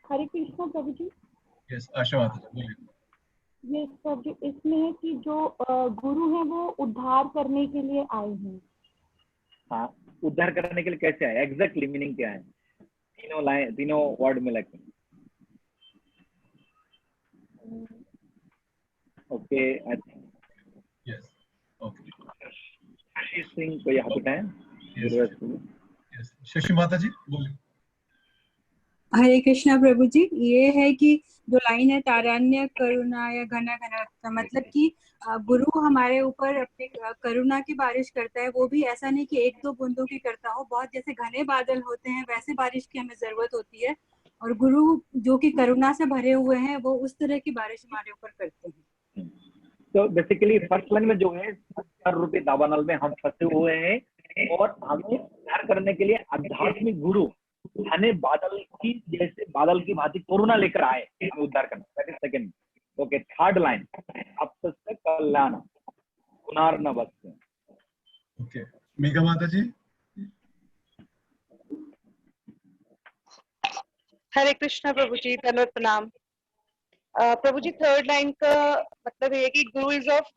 हरे कृष्णा प्रभु जी। Yes, आशा माता जी बोलिए। ये सब जो इसमें है कि जो गुरु है वो उद्धार करने के लिए आए हैं। हाँ, उद्धार करने के लिए कैसे आए, एग्जैक्टली मीनिंग क्या है? तीनों लाइन, तीनों वर्ड में लेके। Okay, I think Yes, okay. Shashi Singh को यहाँ बताएं। Yes, शशि माता जी बोलिए। हरे कृष्णा प्रभु जी, ये है कि जो लाइन है तारण्य करुणा या घना घना, मतलब कि गुरु हमारे ऊपर अपने करुणा की बारिश करता है। वो भी ऐसा नहीं कि 1-2 बूंदों की करता हो, बहुत जैसे घने बादल होते हैं वैसे बारिश की हमें जरूरत होती है, और गुरु जो कि करुणा से भरे हुए हैं वो उस तरह की बारिश हमारे ऊपर करते हैं। तो बेसिकली फर्स्ट लाइन में जो है 70 रुपये दावानल में हम फंसे हुए हैं, और हमें उद्धार करने के लिए आध्यात्मिक गुरु घने बादल की, जैसे बादल की भांति कोरोना लेकर आए हमें उद्धार करना। सेकंड ओके, थर्ड लाइन अब तक कल्याण पुनार न बसते। ओके, मेघा माता जी। हरे कृष्णा प्रभु जी, धन्यवाद प्रणाम। प्रभु जी, थर्ड लाइन का मतलब है कि गुरु is of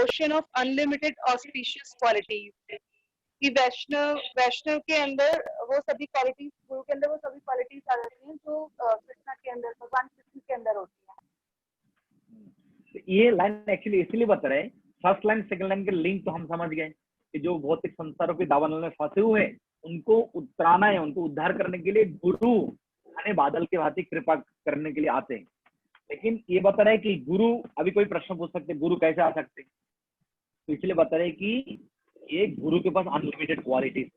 ocean of unlimited auspicious qualities. कि वैष्णव के अंदर वो सभी क्वालिटीज, गुरु के अंदर वो सभी क्वालिटीज आ जाती हैं जो कृष्णा के अंदर, भगवान कृष्ण के अंदर होती है। ये लाइन एक्चुअली इसलिए बता रहे हैं, फर्स्ट लाइन सेकंड लाइन के लिंक तो हम समझ गए कि जो भौतिक संसारों के दावानल में फंसे हुए हैं उनको उतराना है, उनको उद्धार करने के लिए गुरु घने बादल के भांति कृपा करने के लिए आते हैं। लेकिन ये बता रहे हैं कि गुरु, अभी कोई प्रश्न पूछ सकते गुरु कैसे आ सकते, तो इसलिए बता रहे कि ये गुरु के पास अनलिमिटेड क्वालिटीज,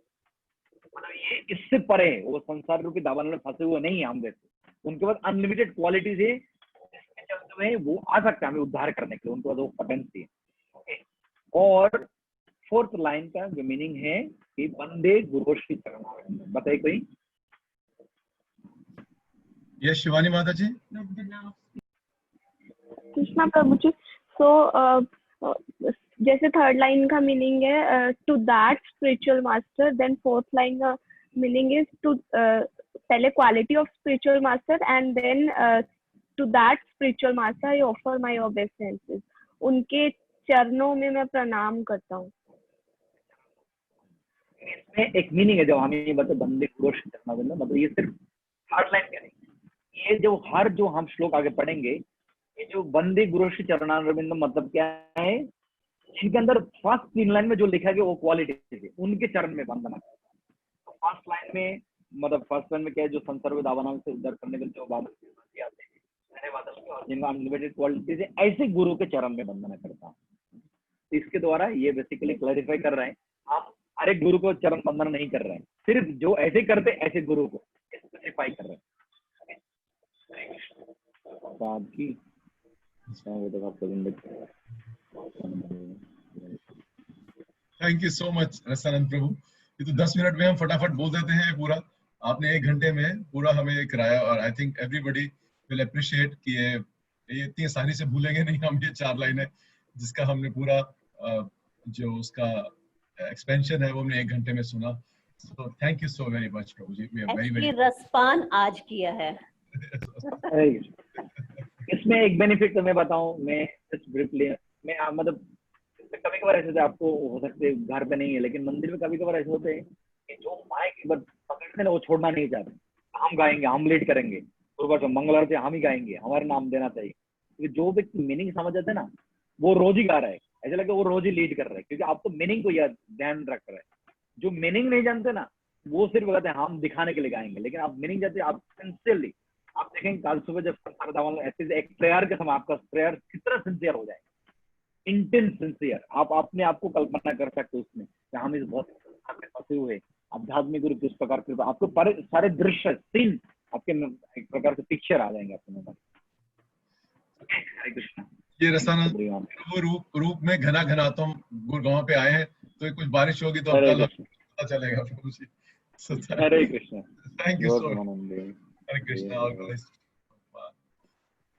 मतलब ये इससे परे, वो संसार रूपी दावानल में फंसे हुए नहीं है हम जैसे, उनके पास अनलिमिटेड क्वालिटीज है, जिसके चलते में वो आ सकता है हमें उद्धार करने के लिए, उनको वो पोटेंसी है। ओके, और फोर्थ लाइन का जो मीनिंग है कि वंदे गुरुश्री चरणारविंदम, बताइए कोई। यस शिवानी माता जी। कृष्णा प्रभु जी, सो जैसे थर्ड लाइन का मीनिंग है to that spiritual master, then fourth line का मीनिंग इज टू पहले quality of spiritual master and then to that spiritual master I offer my obeisances, उनके चरणों में मैं प्रणाम करता हूँ। इसमें एक मीनिंग है, जब हमें ये बता बंदे गुरुश्री चरणारविंदम, मतलब ये सिर्फ थर्ड लाइन का नहीं, ये जो हर जो हम श्लोक आगे पढ़ेंगे, ये जो वंदे गुरुश्री चरणारविंदम मतलब क्या है, इनके अंदर फर्स्ट 3 लाइन में जो लिखा गया वो क्वालिटी है, उनके चरण में वंदना। तो फर्स्ट लाइन में मतलब फर्स्ट लाइन में क्या है, जो संसर्ग दावानाम से उद्धार करने के लिए जो बादल के आते हैं, नए बादल के, और जिनका अनलिमिटेड क्वालिटीज है, ऐसे गुरु के चरण में वंदना करता हूँ। इसके द्वारा ये बेसिकली क्लैरिफाई कर रहे हैं, हम हर एक गुरु को चरण वंदना नहीं कर रहे हैं, सिर्फ जो ऐसे करते ऐसे गुरु को स्पेसिफाई कर रहे हैं। आपकी थैंक यू सो मच रसानंद प्रभु। ये तो 10 मिनट में हम फटाफट बोल देते हैं पूरा, आपने 1 घंटे में पूरा हमें कराया, और I think everybody will appreciate कि ये इतनी आसानी से भूलेंगे नहीं हम ये 4 लाइनें, जिसका हमने पूरा जो उसका एक्सपेंशन है वो हमने 1 घंटे में सुना। So thank you so very much प्रभु जी, वी आर वेरी वेरी रसपान आज किया है। इसमें एक बेनिफिट तो मैं बताऊं, मैं ब्रीफली, मैं मतलब कभी कभार ऐसे आपको हो सकते घर पे नहीं है, लेकिन मंदिर में कभी कभार ऐसे होते हैं कि जो माइक पकड़ते हैं ना वो छोड़ना नहीं चाहते, हम गाएंगे, हम लीड करेंगे, सुबह मंगल आरती हम ही गाएंगे, हमारे नाम देना चाहिए, क्योंकि जो व्यक्ति मीनिंग समझ जाते हैं ना वो रोज ही गा रहा है, ऐसा लगे वो रोज ही लीड कर रहा है, क्योंकि आपको मीनिंग को याद ध्यान रख रहा है। जो मीनिंग नहीं जानते ना वो सिर्फ कहते हैं हम दिखाने के लिए गाएंगे, लेकिन आप मीनिंग जानते हैं, आप सिंसियरली, आप देखेंगे कल सुबह जब ऐसे एक प्रेयर के समय आपका प्रेयर कितना सिंसियर हो जाए, इंटेंस सिंसियर, आप अपने आप को कल्पना कर सकते हो उसमें कि हम इस बहुत फंसे हुए आध्यात्मिक गुरु किस प्रकार के, आपको सारे दृश्य सीन आपके एक प्रकार से पिक्चर आ जाएंगे आपके में। हरे कृष्ण। ये रसानंद वो रूप में घना घना तुम गुड़गांव पे आए हैं, तो कुछ बारिश होगी तो कल पता चलेगा प्रभु जी। Hare Krishna. Thank you so much. Hare Krishna. All glories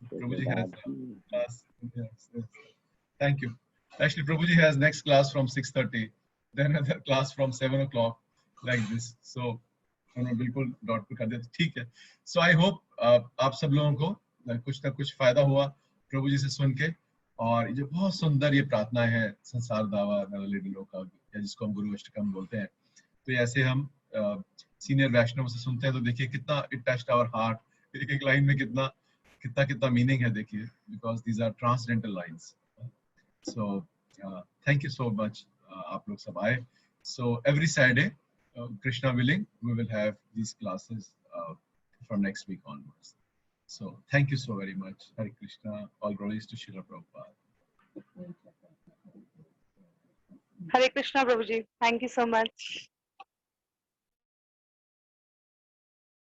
Prabhuji has class. Yes. Thank you. Actually, Prabhuji has next class from 6:30, then another class from 7 o'clock, like this. So, बिल्कुल डॉट पे कर देते, ठीक है। So I hope आप सब लोगों को कुछ ना कुछ फायदा हुआ प्रभु जी से सुन के, और ये बहुत सुंदर ये प्रार्थना है संसार दावा नवलिडी लोका, जिसको हम गुरु अष्टकम बोलते हैं। तो ऐसे हम सीनियर वैष्णव से सुनते हैं, तो देखिए कितना इट टच्ड आवर हार्ट, एक एक लाइन में कितना मीनिंग है, देखिए, because these are transcendental lines. So thank you so much, आप लोग सब आए। So every Saturday, Krishna willing, we will have these classes from next week onwards. So thank you so very much. Hare Krishna. All glories to Srila Prabhupada. Hare Krishna प्रभु जी, thank you so much.